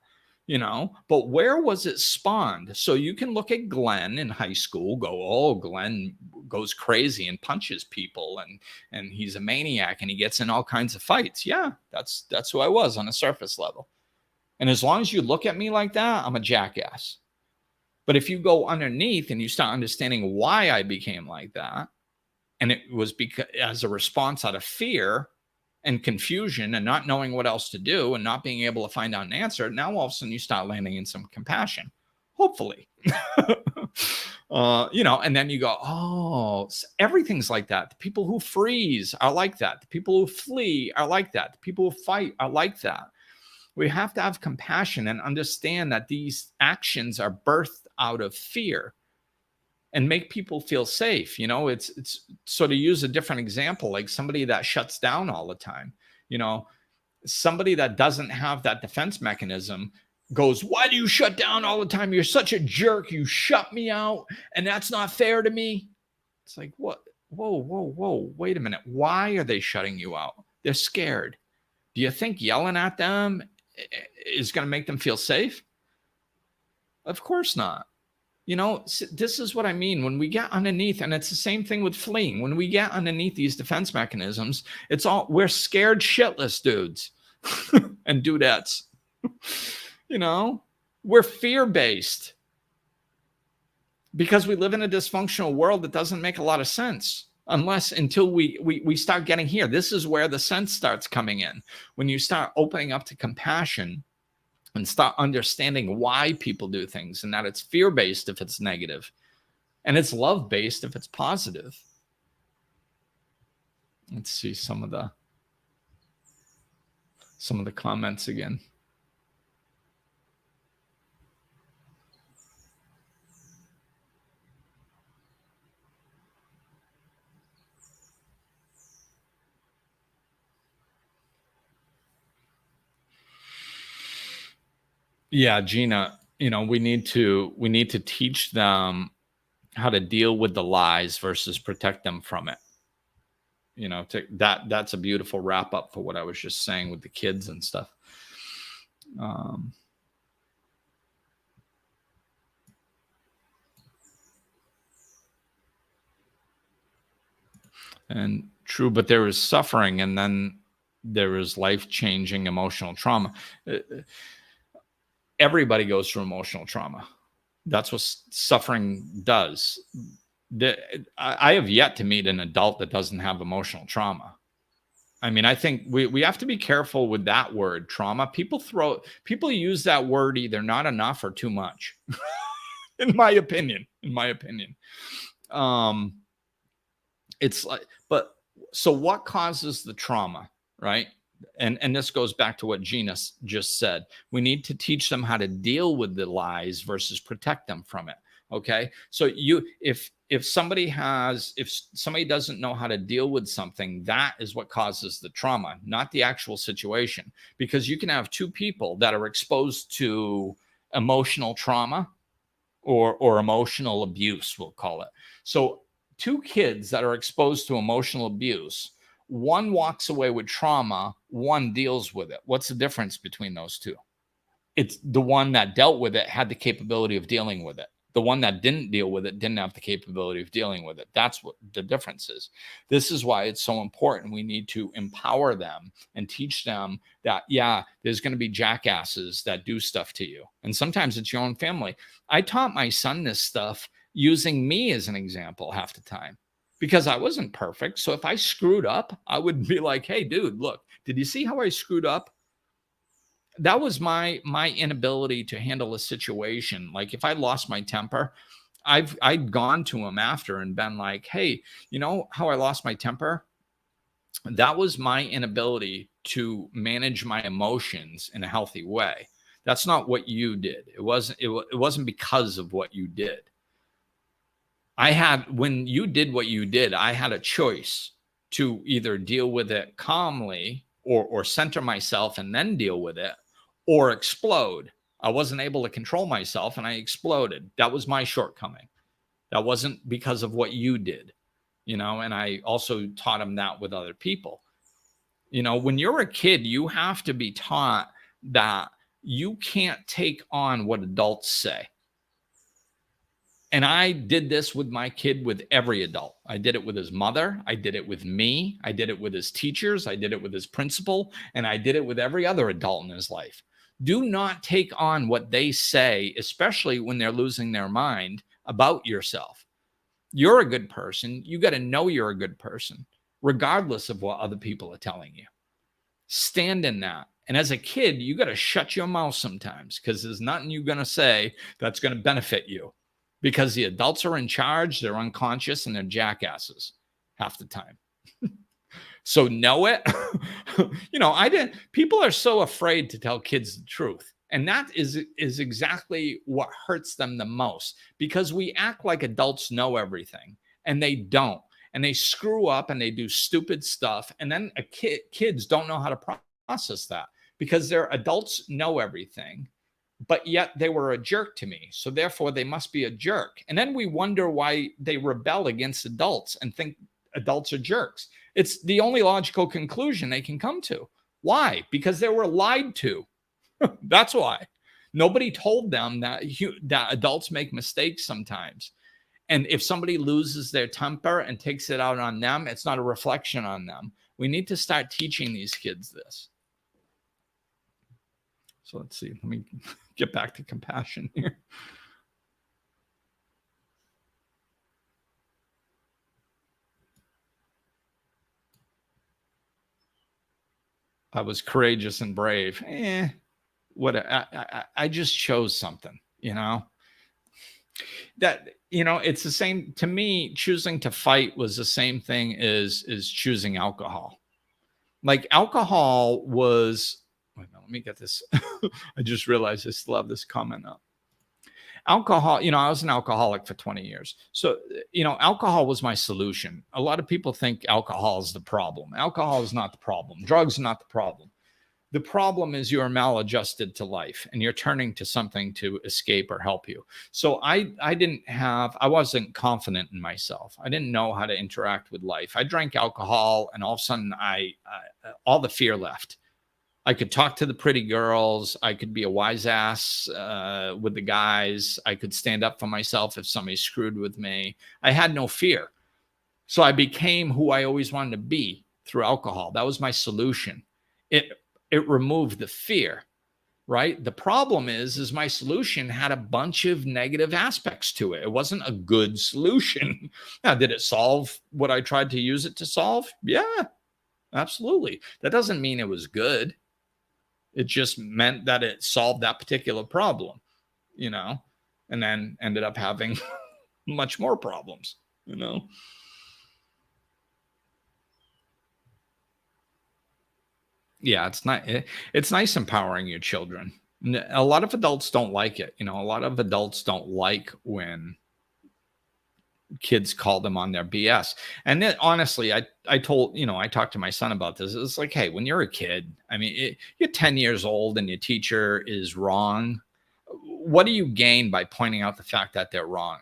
But where was it spawned? So you can look at Glenn in high school, go, oh, Glenn goes crazy and punches people, and he's a maniac and he gets in all kinds of fights. Yeah, that's who I was on a surface level. And as long as you look at me like that, I'm a jackass. But if you go underneath and you start understanding why I became like that, and it was because as a response out of fear and confusion and not knowing what else to do and not being able to find out an answer, now all of a sudden you start landing in some compassion, hopefully. And then you go, oh, everything's like that. The people who freeze are like that. The people who flee are like that. The people who fight are like that. We have to have compassion and understand that these actions are birthed out of fear and make people feel safe. It's so, to use a different example, like somebody that shuts down all the time, somebody that doesn't have that defense mechanism goes, why do you shut down all the time? You're such a jerk. You shut me out. And that's not fair to me. It's like, what? Whoa. Wait a minute. Why are they shutting you out? They're scared. Do you think yelling at them is going to make them feel safe? Of course not. This is what I mean. When we get underneath, and it's the same thing with fleeing. When we get underneath these defense mechanisms, we're scared shitless dudes and dudettes. We're fear-based because we live in a dysfunctional world that doesn't make a lot of sense until we start getting here. This is where the sense starts coming in. When you start opening up to compassion and start understanding why people do things, and that it's fear-based if it's negative and it's love-based if it's positive. Let's see some of the comments again. Yeah, Gina, we need to teach them how to deal with the lies versus protect them from it. That's a beautiful wrap up for what I was just saying with the kids and stuff. And true, but there is suffering, and then there is life-changing emotional trauma. Everybody goes through emotional trauma. That's what suffering does. I have yet to meet an adult that doesn't have emotional trauma. I mean, I think we have to be careful with that word, trauma. People use that word either not enough or too much, in my opinion. Um, it's like, but so what causes the trauma, right? And this goes back to what Gina just said. We need to teach them how to deal with the lies versus protect them from it. Okay. So if somebody doesn't know how to deal with something, that is what causes the trauma, not the actual situation. Because you can have two people that are exposed to emotional trauma or emotional abuse, we'll call it. So two kids that are exposed to emotional abuse, one walks away with trauma, one deals with it. What's the difference between those two? It's the one that dealt with it had the capability of dealing with it. The one that didn't deal with it didn't have the capability of dealing with it. That's what the difference is. This is why it's so important. We need to empower them and teach them that, yeah, there's going to be jackasses that do stuff to you. And sometimes it's your own family. I taught my son this stuff using me as an example half the time because I wasn't perfect. So if I screwed up, I would be like, hey, dude, look, did you see how I screwed up? That was my inability to handle a situation. Like if I lost my temper, I'd gone to him after and been like, hey, you know how I lost my temper? That was my inability to manage my emotions in a healthy way. That's not what you did. It wasn't because of what you did. When you did what you did, I had a choice to either deal with it calmly or center myself and then deal with it, or explode. I wasn't able to control myself and I exploded. That was my shortcoming. That wasn't because of what you did, and I also taught him that with other people. When you're a kid, you have to be taught that you can't take on what adults say. And I did this with my kid, with every adult. I did it with his mother. I did it with me. I did it with his teachers. I did it with his principal. And I did it with every other adult in his life. Do not take on what they say, especially when they're losing their mind about yourself. You're a good person. You got to know you're a good person, regardless of what other people are telling you. Stand in that. And as a kid, you got to shut your mouth sometimes because there's nothing you're going to say that's going to benefit you. Because the adults are in charge, they're unconscious, and they're jackasses half the time. So know it. People are so afraid to tell kids the truth. And that is exactly what hurts them the most, because we act like adults know everything and they don't. And they screw up and they do stupid stuff. And then kids don't know how to process that because their adults know everything. But yet they were a jerk to me. So therefore they must be a jerk. And then we wonder why they rebel against adults and think adults are jerks. It's the only logical conclusion they can come to. Why? Because they were lied to. That's why. Nobody told them that adults make mistakes sometimes. And if somebody loses their temper and takes it out on them, it's not a reflection on them. We need to start teaching these kids this. So let's see. Let me get back to compassion here. I was courageous and brave. I just chose something, that, it's the same to me. Choosing to fight was the same thing as choosing alcohol. Like alcohol was, wait a minute, let me get this. I just realized I still have this comment up. Alcohol, I was an alcoholic for 20 years. So, alcohol was my solution. A lot of people think alcohol is the problem. Alcohol is not the problem. Drugs are not the problem. The problem is you're maladjusted to life and you're turning to something to escape or help you. So I wasn't confident in myself. I didn't know how to interact with life. I drank alcohol and all of a sudden all the fear left. I could talk to the pretty girls. I could be a wise ass with the guys. I could stand up for myself if somebody screwed with me. I had no fear. So I became who I always wanted to be through alcohol. That was my solution. It removed the fear. right? The problem is my solution had a bunch of negative aspects to it. It wasn't a good solution. Now, did it solve what I tried to use it to solve? Yeah, absolutely. That doesn't mean it was good. It just meant that it solved that particular problem, you know, and then ended up having much more problems, you know. Yeah, it's nice empowering your children. A lot of adults don't like it. You know, a lot of adults don't like when kids call them on their BS. And then honestly, I told, I talked to my son about this. It's like, hey, when you're a kid, I mean, you're 10 years old and your teacher is wrong. What do you gain by pointing out the fact that they're wrong?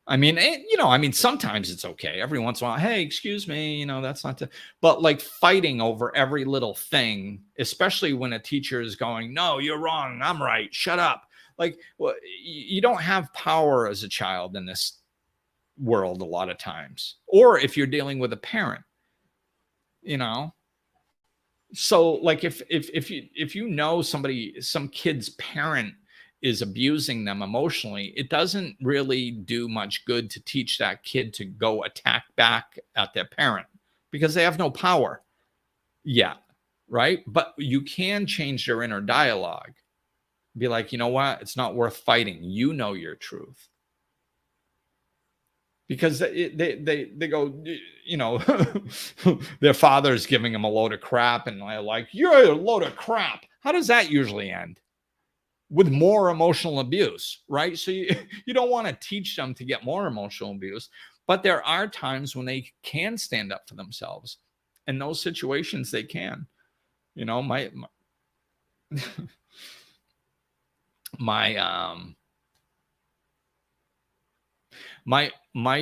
I mean, sometimes it's okay. Every once in a while, hey, excuse me, that's not but like fighting over every little thing, especially when a teacher is going, no, you're wrong. I'm right. Shut up. Like, well, you don't have power as a child in this world a lot of times, or if you're dealing with a parent, you know. So like if you know some kid's parent is abusing them emotionally, it doesn't really do much good to teach that kid to go attack back at their parent because they have no power yet, right? But you can change their inner dialogue. Be like, you know what? It's not worth fighting. You know your truth. Because they go, their father's giving them a load of crap and they're like, you're a load of crap. How does that usually end? With more emotional abuse, right? So you don't want to teach them to get more emotional abuse, but there are times when they can stand up for themselves. In those situations, they can. My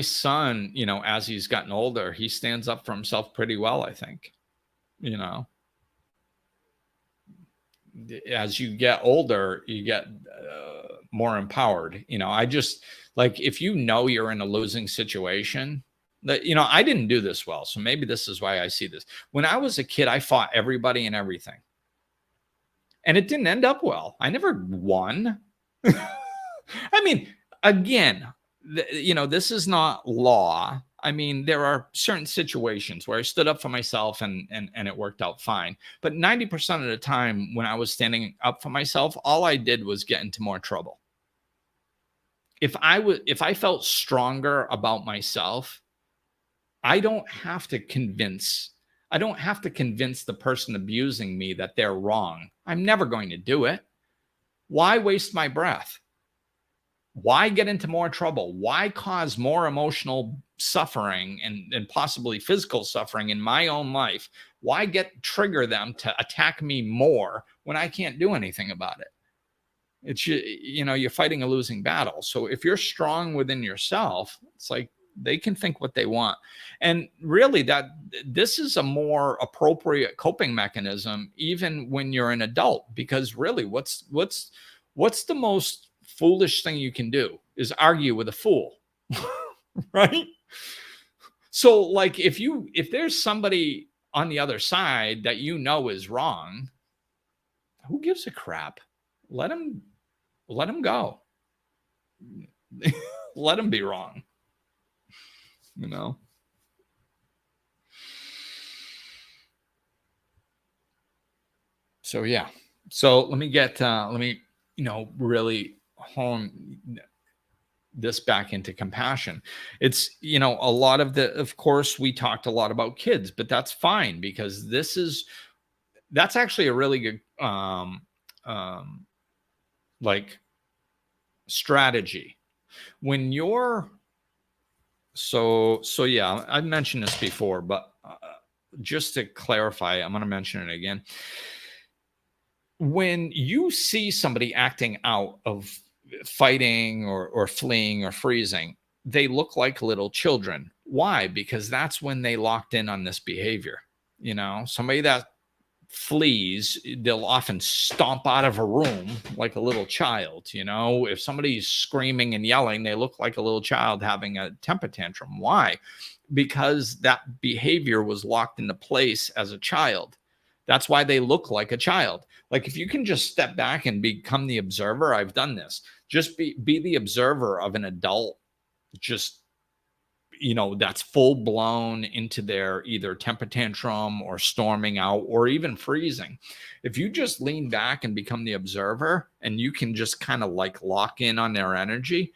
son, as he's gotten older, he stands up for himself pretty well, I think. As you get older, you get more empowered. I just like, if you're in a losing situation, that I didn't do this well, so maybe this is why I see this. When I was a kid, I fought everybody and everything, and it didn't end up well. I never won. I mean, again, this is not law. I mean, there are certain situations where I stood up for myself and it worked out fine. But 90% of the time when I was standing up for myself, all I did was get into more trouble. If I felt stronger about myself, I don't have to convince the person abusing me that they're wrong. I'm never going to do it. Why waste my breath? Why get into more trouble? Why cause more emotional suffering and possibly physical suffering in my own life? Why trigger them to attack me more when I can't do anything about it? It's, you're fighting a losing battle. So if you're strong within yourself, it's like they can think what they want. And really this is a more appropriate coping mechanism, even when you're an adult, because really what's the most foolish thing you can do is argue with a fool. Right? So like if there's somebody on the other side that is wrong, who gives a crap? Let him go. Let him be wrong. So yeah. So let me really hone this back into compassion. It's, a lot of course, we talked a lot about kids, but that's fine, because that's actually a really good, like strategy when you're, so yeah, I've mentioned this before, but just to clarify, I'm going to mention it again. When you see somebody acting out of fighting or fleeing or freezing, they look like little children. Why? Because that's when they locked in on this behavior. Somebody that flees, they'll often stomp out of a room like a little child. If somebody's screaming and yelling, they look like a little child having a temper tantrum. Why? Because that behavior was locked into place as a child. That's why they look like a child. Like if you can just step back and become the observer, I've done this. Just be the observer of an adult, just, that's full blown into their either temper tantrum or storming out or even freezing. If you just lean back and become the observer and you can just kind of like lock in on their energy,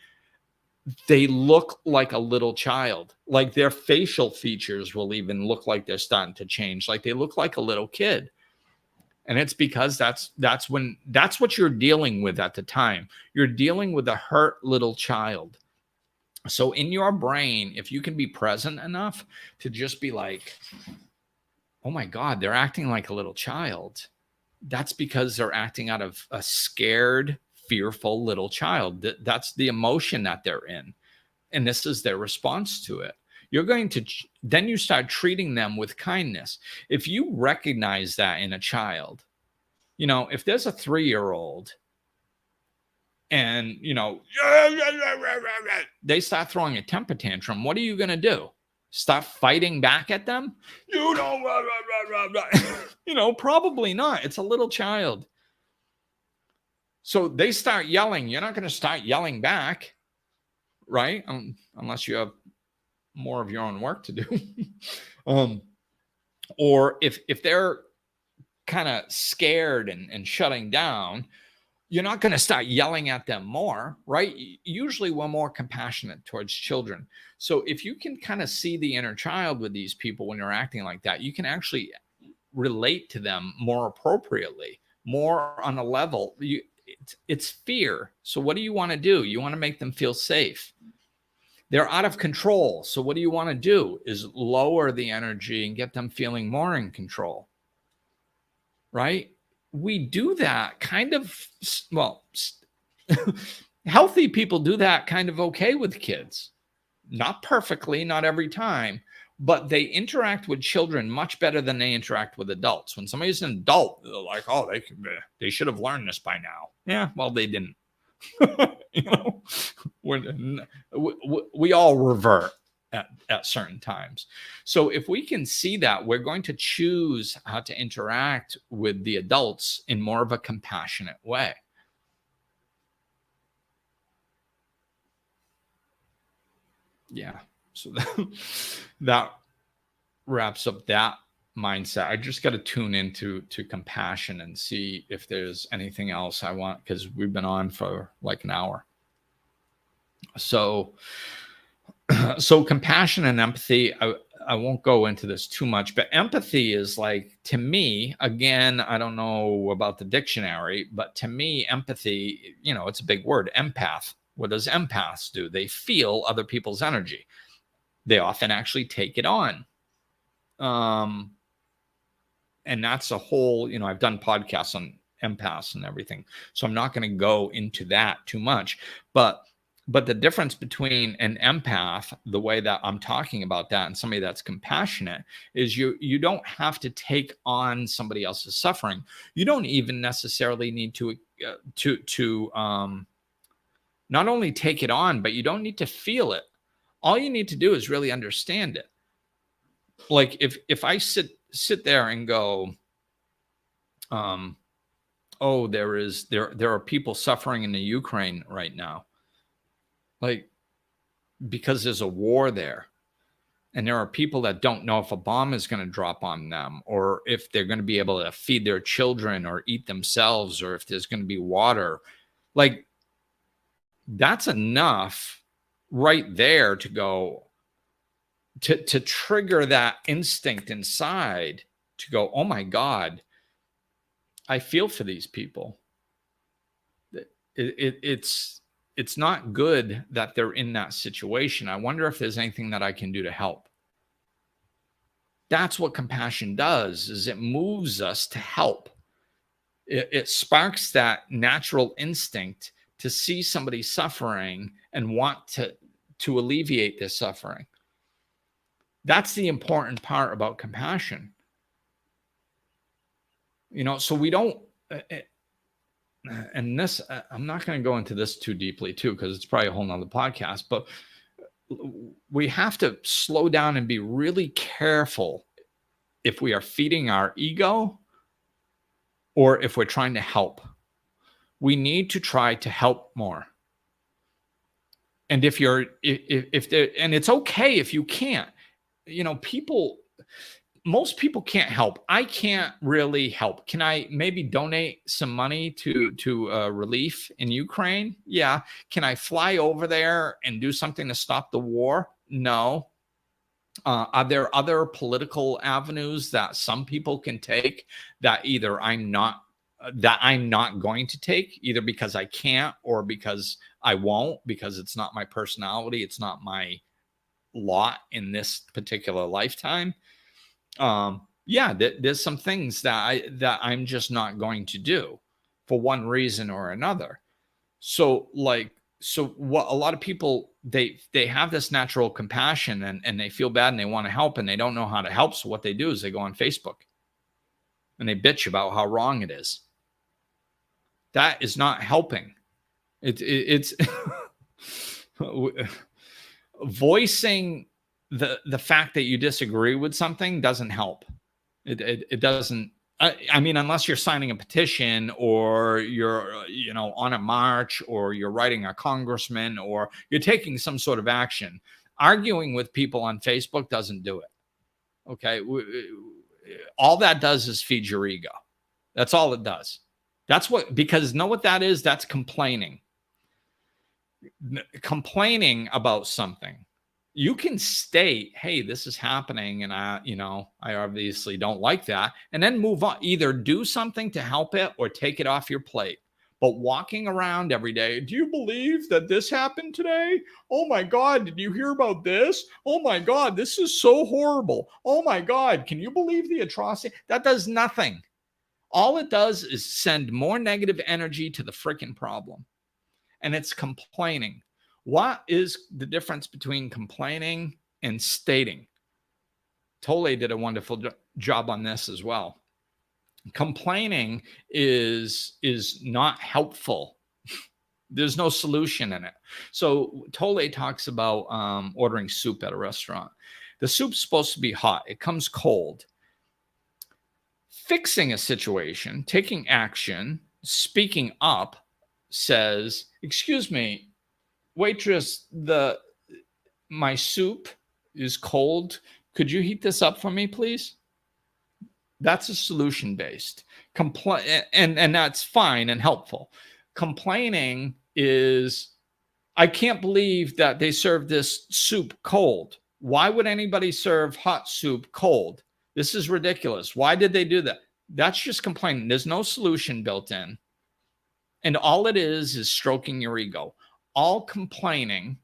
they look like a little child. Like their facial features will even look like they're starting to change. Like they look like a little kid. And it's because that's what you're dealing with at the time. You're dealing with a hurt little child. So in your brain, if you can be present enough to just be like, oh my God, they're acting like a little child. That's because they're acting out of a scared, fearful little child. That's the emotion that they're in. And this is their response to it. Then you start treating them with kindness. If you recognize that in a child, if there's a 3-year-old and, they start throwing a temper tantrum, what are you going to do? Start fighting back at them? Probably not. It's a little child. So they start yelling. You're not going to start yelling back, right? Unless you have more of your own work to do. Or if they're kind of scared and shutting down, you're not going to start yelling at them more, right? Usually we're more compassionate towards children. So if you can kind of see the inner child with these people when you're acting like that, you can actually relate to them more appropriately, more on a level. It's fear. So what do you want to do? You want to make them feel safe. They're out of control. So what do you want to do is lower the energy and get them feeling more in control, right? We do that kind of, healthy people do that kind of okay with kids. Not perfectly, not every time, but they interact with children much better than they interact with adults. When somebody's an adult, they're like, oh, they should have learned this by now. Yeah, well, they didn't. We all revert at certain times. So if we can see that, we're going to choose how to interact with the adults in more of a compassionate way. Yeah. So that wraps up that mindset. I just got to tune into compassion and see if there's anything else I want, because we've been on for like an hour. So compassion and empathy, I won't go into this too much, but empathy is like, to me, again, I don't know about the dictionary, but to me, empathy, it's a big word, empath. What does empaths do? They feel other people's energy. They often actually take it on. And that's a whole, I've done podcasts on empaths and everything, so I'm not going to go into that too much, but the difference between an empath, the way that I'm talking about that, and somebody that's compassionate, is you don't have to take on somebody else's suffering. You don't even necessarily need to not only take it on, but you don't need to feel it. All you need to do is really understand it. Like if I sit there and go, oh, there are people suffering in the Ukraine right now, like, because there's a war there, and there are people that don't know if a bomb is going to drop on them, or if they're going to be able to feed their children or eat themselves, or if there's going to be water. Like, that's enough right there to go to trigger that instinct inside to go, oh my God, I feel for these people. It's not good that they're in that situation. I wonder if there's anything that I can do to help. That's what compassion does, is it moves us to help. It sparks that natural instinct to see somebody suffering and want to alleviate their suffering. That's the important part about compassion. So we don't, and this, I'm not going to go into this too deeply too, because it's probably a whole nother podcast, but we have to slow down and be really careful if we are feeding our ego or if we're trying to help. We need to try to help more. And if there, and it's okay if you can't, most people can't help. I can't really help. Can I maybe donate some money to relief in Ukraine? Yeah. Can I fly over there and do something to stop the war? No. Are there other political avenues that some people can take that either I'm not going to take, either because I can't or because I won't, because it's not my personality, it's not my lot in this particular lifetime? There's some things that I'm just not going to do for one reason or another. So what a lot of people, they have this natural compassion and they feel bad and they want to help and they don't know how to help. So what they do is they go on Facebook and they bitch about how wrong it is. That is not helping. It's voicing the fact that you disagree with something doesn't help. It doesn't. I mean, unless you're signing a petition or you're, on a march or you're writing a congressman or you're taking some sort of action. Arguing with people on Facebook doesn't do it. Okay. All that does is feed your ego. That's all it does. Because know what that is? That's complaining. Complaining about something. You can state, hey, this is happening and I obviously don't like that, and then move on. Either do something to help it or take it off your plate. But walking around every day, do you believe that this happened today? Oh my God, did you hear about this? Oh my God, this is so horrible. Oh my God, can you believe the atrocity? That does nothing. All it does is send more negative energy to the freaking problem. And it's complaining. What is the difference between complaining and stating? Tolle did a wonderful job on this as well. Complaining is not helpful. There's no solution in it. So Tolle talks about ordering soup at a restaurant. The soup's supposed to be hot. It comes cold. Fixing a situation, taking action, speaking up says, excuse me, waitress, my soup is cold. Could you heat this up for me, please? That's a solution based and that's fine and helpful. Complaining is, I can't believe that they serve this soup cold. Why would anybody serve hot soup cold? This is ridiculous. Why did they do that? That's just complaining. There's no solution built in. And all it is stroking your ego. All complaining,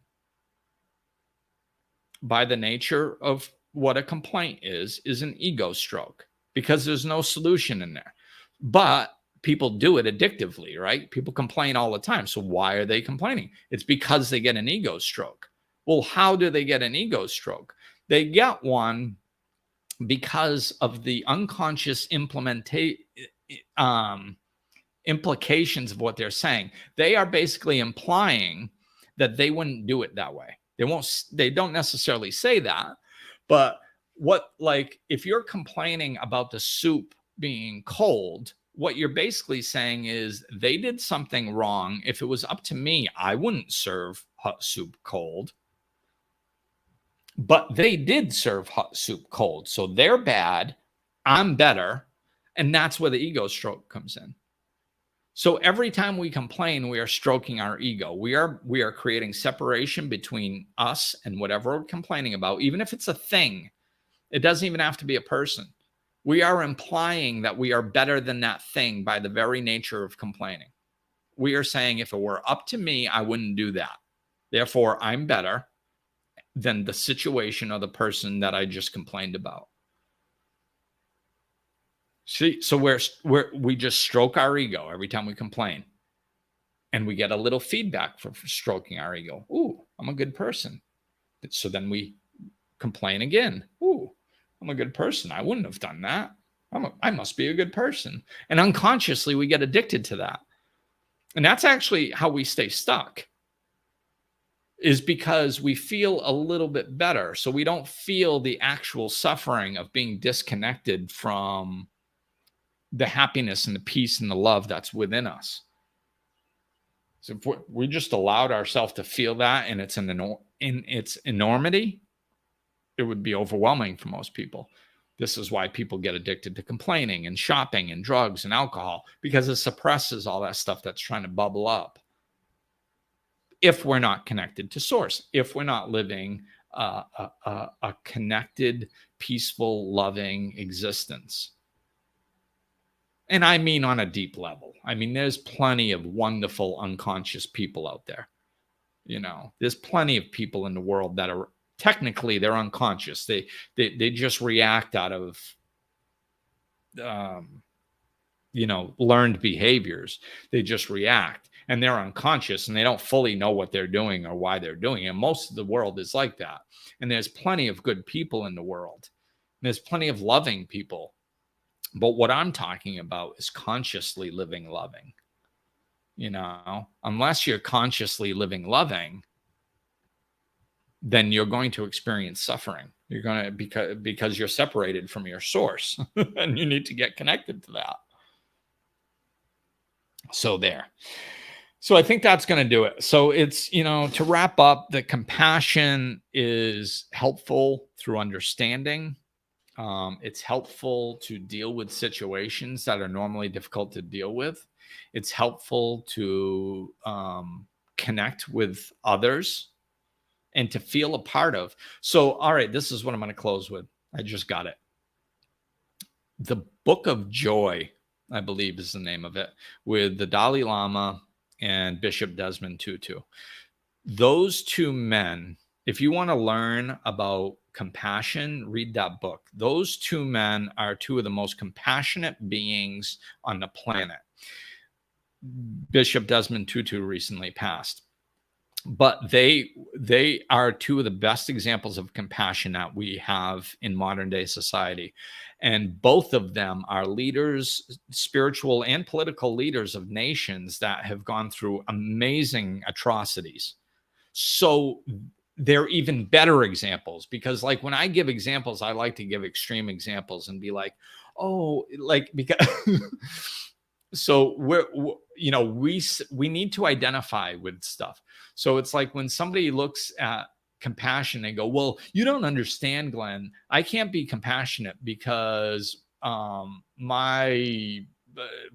by the nature of what a complaint is an ego stroke, because there's no solution in there. But people do it addictively, right? People complain all the time. So why are they complaining? It's because they get an ego stroke. Well, how do they get an ego stroke? They get one because of the unconscious implications of what they're saying. They are basically implying that they wouldn't do it that way. They don't necessarily say that, but if you're complaining about the soup being cold, what you're basically saying is they did something wrong. If it was up to me, I wouldn't serve hot soup cold. But they did serve hot soup cold. So they're bad. I'm better. And that's where the ego stroke comes in. So every time we complain, we are stroking our ego. We are creating separation between us and whatever we're complaining about, even if it's a thing. It doesn't even have to be a person. We are implying that we are better than that thing by the very nature of complaining. We are saying, if it were up to me, I wouldn't do that. Therefore, I'm better than the situation or the person that I just complained about. See, so we just stroke our ego every time we complain, and we get a little feedback for stroking our ego. Ooh, I'm a good person. So then we complain again. Ooh, I'm a good person. I wouldn't have done that. I must be a good person. And unconsciously, we get addicted to that. And that's actually how we stay stuck, is because we feel a little bit better. So we don't feel the actual suffering of being disconnected from the happiness and the peace and the love that's within us. So if we just allowed ourselves to feel that in its enormity, it would be overwhelming for most people. This is why people get addicted to complaining and shopping and drugs and alcohol, because it suppresses all that stuff that's trying to bubble up. If we're not connected to source, if we're not living a connected, peaceful, loving existence. And I mean on a deep level. I mean, there's plenty of wonderful unconscious people out there. There's plenty of people in the world that are technically they're unconscious. They just react out of learned behaviors. They just react, and they're unconscious, and they don't fully know what they're doing or why they're doing it. And most of the world is like that. And there's plenty of good people in the world. And there's plenty of loving people. But what I'm talking about is consciously living loving. Unless you're consciously living loving, then you're going to experience suffering. You're going to, because you're separated from your source and you need to get connected to that. So there. So I think that's going to do it. So it's, to wrap up, the compassion is helpful through understanding. It's helpful to deal with situations that are normally difficult to deal with. It's helpful to connect with others and to feel a part of. So, all right, this is what I'm going to close with. I just got it. The Book of Joy, I believe is the name of it, with the Dalai Lama and Bishop Desmond Tutu. Those two men, if you want to learn about compassion, read that book. Those two men are two of the most compassionate beings on the planet. Bishop Desmond Tutu recently passed, but they are two of the best examples of compassion that we have in modern day society. And both of them are leaders, spiritual and political leaders of nations that have gone through amazing atrocities. So they're even better examples, because like when I give examples, I like to give extreme examples and be like, oh, like, because so we need to identify with stuff. So it's like when somebody looks at compassion and go, well, you don't understand, Glenn. I can't be compassionate because my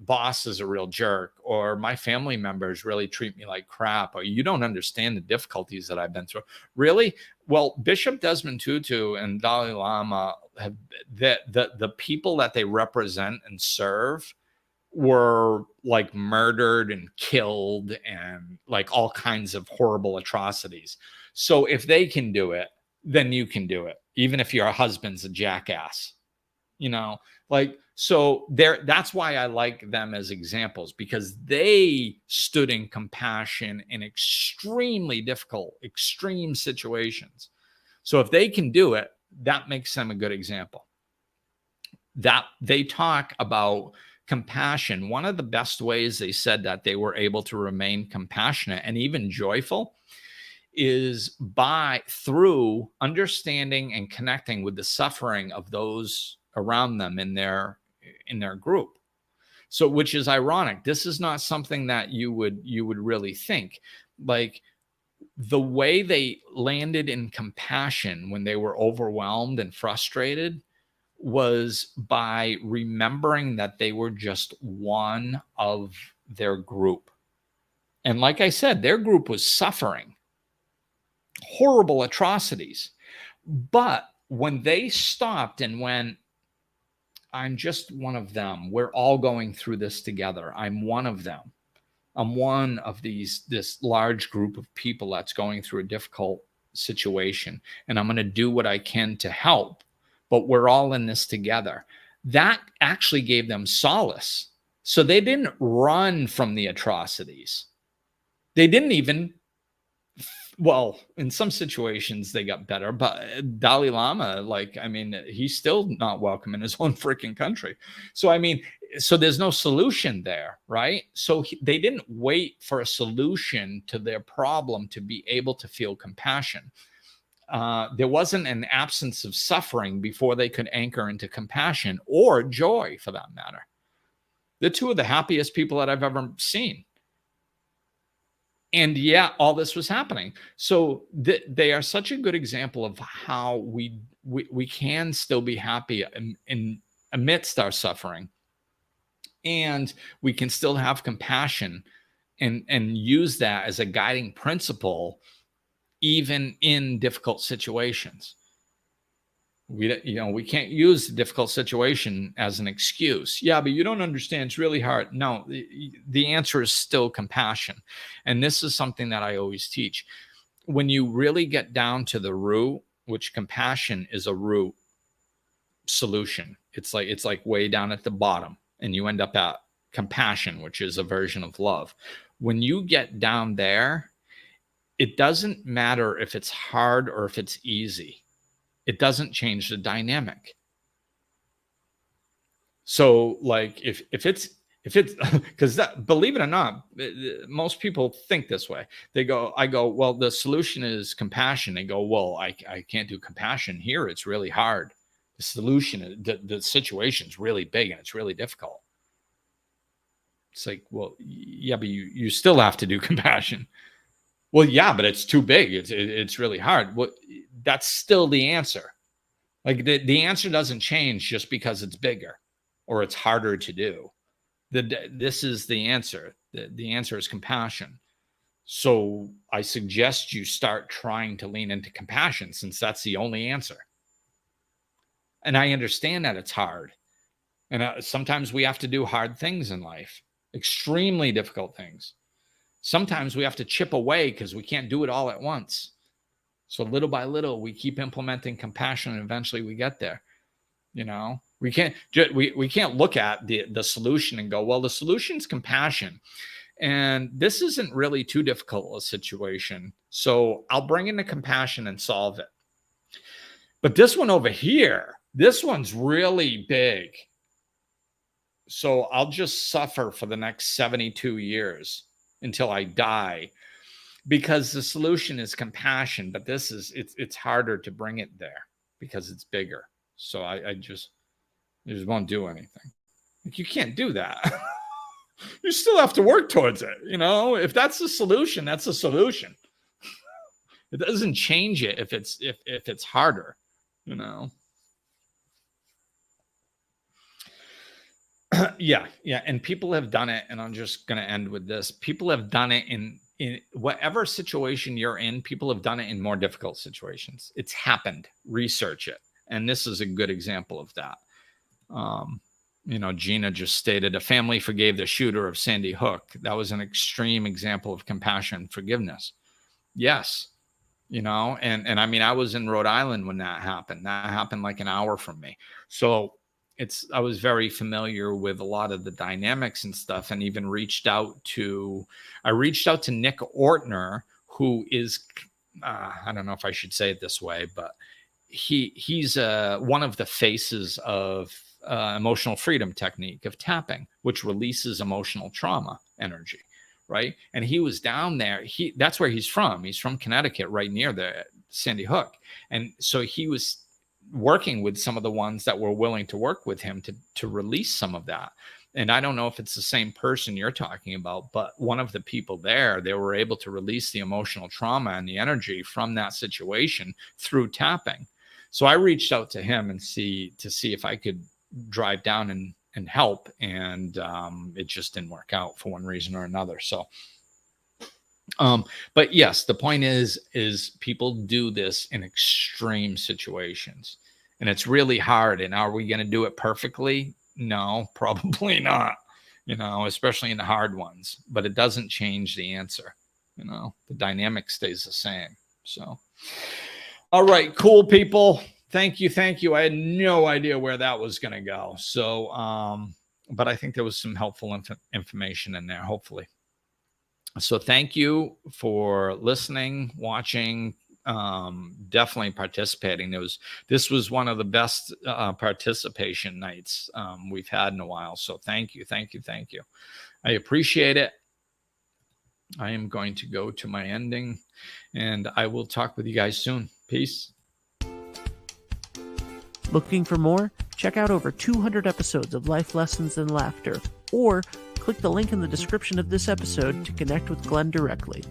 boss is a real jerk, or my family members really treat me like crap, or you don't understand the difficulties that I've been through. Really? Well, Bishop Desmond Tutu and Dalai Lama have the people that they represent and serve were like murdered and killed and like all kinds of horrible atrocities. So if they can do it, then you can do it, even if your husband's a jackass, so that's why I like them as examples, because they stood in compassion in extremely difficult, extreme situations. So if they can do it, that makes them a good example. That they talk about compassion. One of the best ways they said that they were able to remain compassionate and even joyful is through understanding and connecting with the suffering of those around them in their group. So, which is ironic. This is not something that you would really think. Like, the way they landed in compassion when they were overwhelmed and frustrated was by remembering that they were just one of their group. And like I said, their group was suffering horrible atrocities. But when they stopped and went, I'm just one of them. We're all going through this together. I'm one of them. I'm one of this large group of people that's going through a difficult situation. And I'm going to do what I can to help. But we're all in this together. That actually gave them solace. So they didn't run from the atrocities. They didn't even, well, in some situations they got better, but Dalai Lama, he's still not welcome in his own freaking country. So, so there's no solution there, right? So they didn't wait for a solution to their problem to be able to feel compassion. There wasn't an absence of suffering before they could anchor into compassion or joy, for that matter. They're two of the happiest people that I've ever seen. And yeah, all this was happening. So they are such a good example of how we can still be happy in amidst our suffering, and we can still have compassion and use that as a guiding principle even in difficult situations. We can't use the difficult situation as an excuse. Yeah, but you don't understand. It's really hard. No, the answer is still compassion. And this is something that I always teach. When you really get down to the root, which compassion is a root solution, it's like way down at the bottom, and you end up at compassion, which is a version of love. When you get down there, it doesn't matter if it's hard or if it's easy. It doesn't change the dynamic. So like if it's because that, believe it or not, most people think this way. I go, well, the solution is compassion. They go, well, I can't do compassion here. It's really hard. The solution, the situation's really big and it's really difficult. It's like, well, yeah, but you still have to do compassion. Well, yeah, but it's too big. It's really hard. Well, that's still the answer. Like the answer doesn't change just because it's bigger or it's harder to do. This is the answer. The answer is compassion. So I suggest you start trying to lean into compassion, since that's the only answer. And I understand that it's hard. And sometimes we have to do hard things in life, extremely difficult things. Sometimes we have to chip away because we can't do it all at once. So little by little, we keep implementing compassion, and eventually we get there. We can't look at the solution and go, well, the solution's compassion, and this isn't really too difficult a situation, so I'll bring in the compassion and solve it. But this one over here, this one's really big, so I'll just suffer for the next 72 years until I die, because the solution is compassion, but it's harder to bring it there because it's bigger. So I just won't do anything. Like, you can't do that. You still have to work towards it. If that's the solution, that's the solution. It doesn't change it if it's harder, Yeah. And people have done it. And I'm just going to end with this. People have done it in whatever situation you're in. People have done it in more difficult situations. It's happened. Research it. And this is a good example of that. Gina just stated a family forgave the shooter of Sandy Hook. That was an extreme example of compassion and forgiveness. Yes. And I mean, I was in Rhode Island when that happened. That happened like an hour from me. So I was very familiar with a lot of the dynamics and stuff, and even reached out to Nick Ortner, who is, I don't know if I should say it this way, but he's one of the faces of emotional freedom technique of tapping, which releases emotional trauma energy, right? And he was down there. That's where he's from. He's from Connecticut, right near the Sandy Hook. And so he was working with some of the ones that were willing to work with him to release some of that. And I don't know if it's the same person you're talking about, but one of the people there, they were able to release the emotional trauma and the energy from that situation through tapping. So I reached out to him to see if I could drive down and help. And it just didn't work out for one reason or another. So, but yes, the point is people do this in extreme situations, and it's really hard. And are we going to do it perfectly? No, probably not, especially in the hard ones, but it doesn't change the answer. The dynamic stays the same. So, all right, cool people. Thank you. I had no idea where that was going to go. So, but I think there was some helpful information in there, hopefully. So thank you for listening, watching, definitely participating. This was one of the best participation nights we've had in a while. So thank you. I appreciate it. I am going to go to my ending, and I will talk with you guys soon. Peace. Looking for more? Check out over 200 episodes of Life Lessons in Laughter, or click the link in the description of this episode to connect with Glenn directly.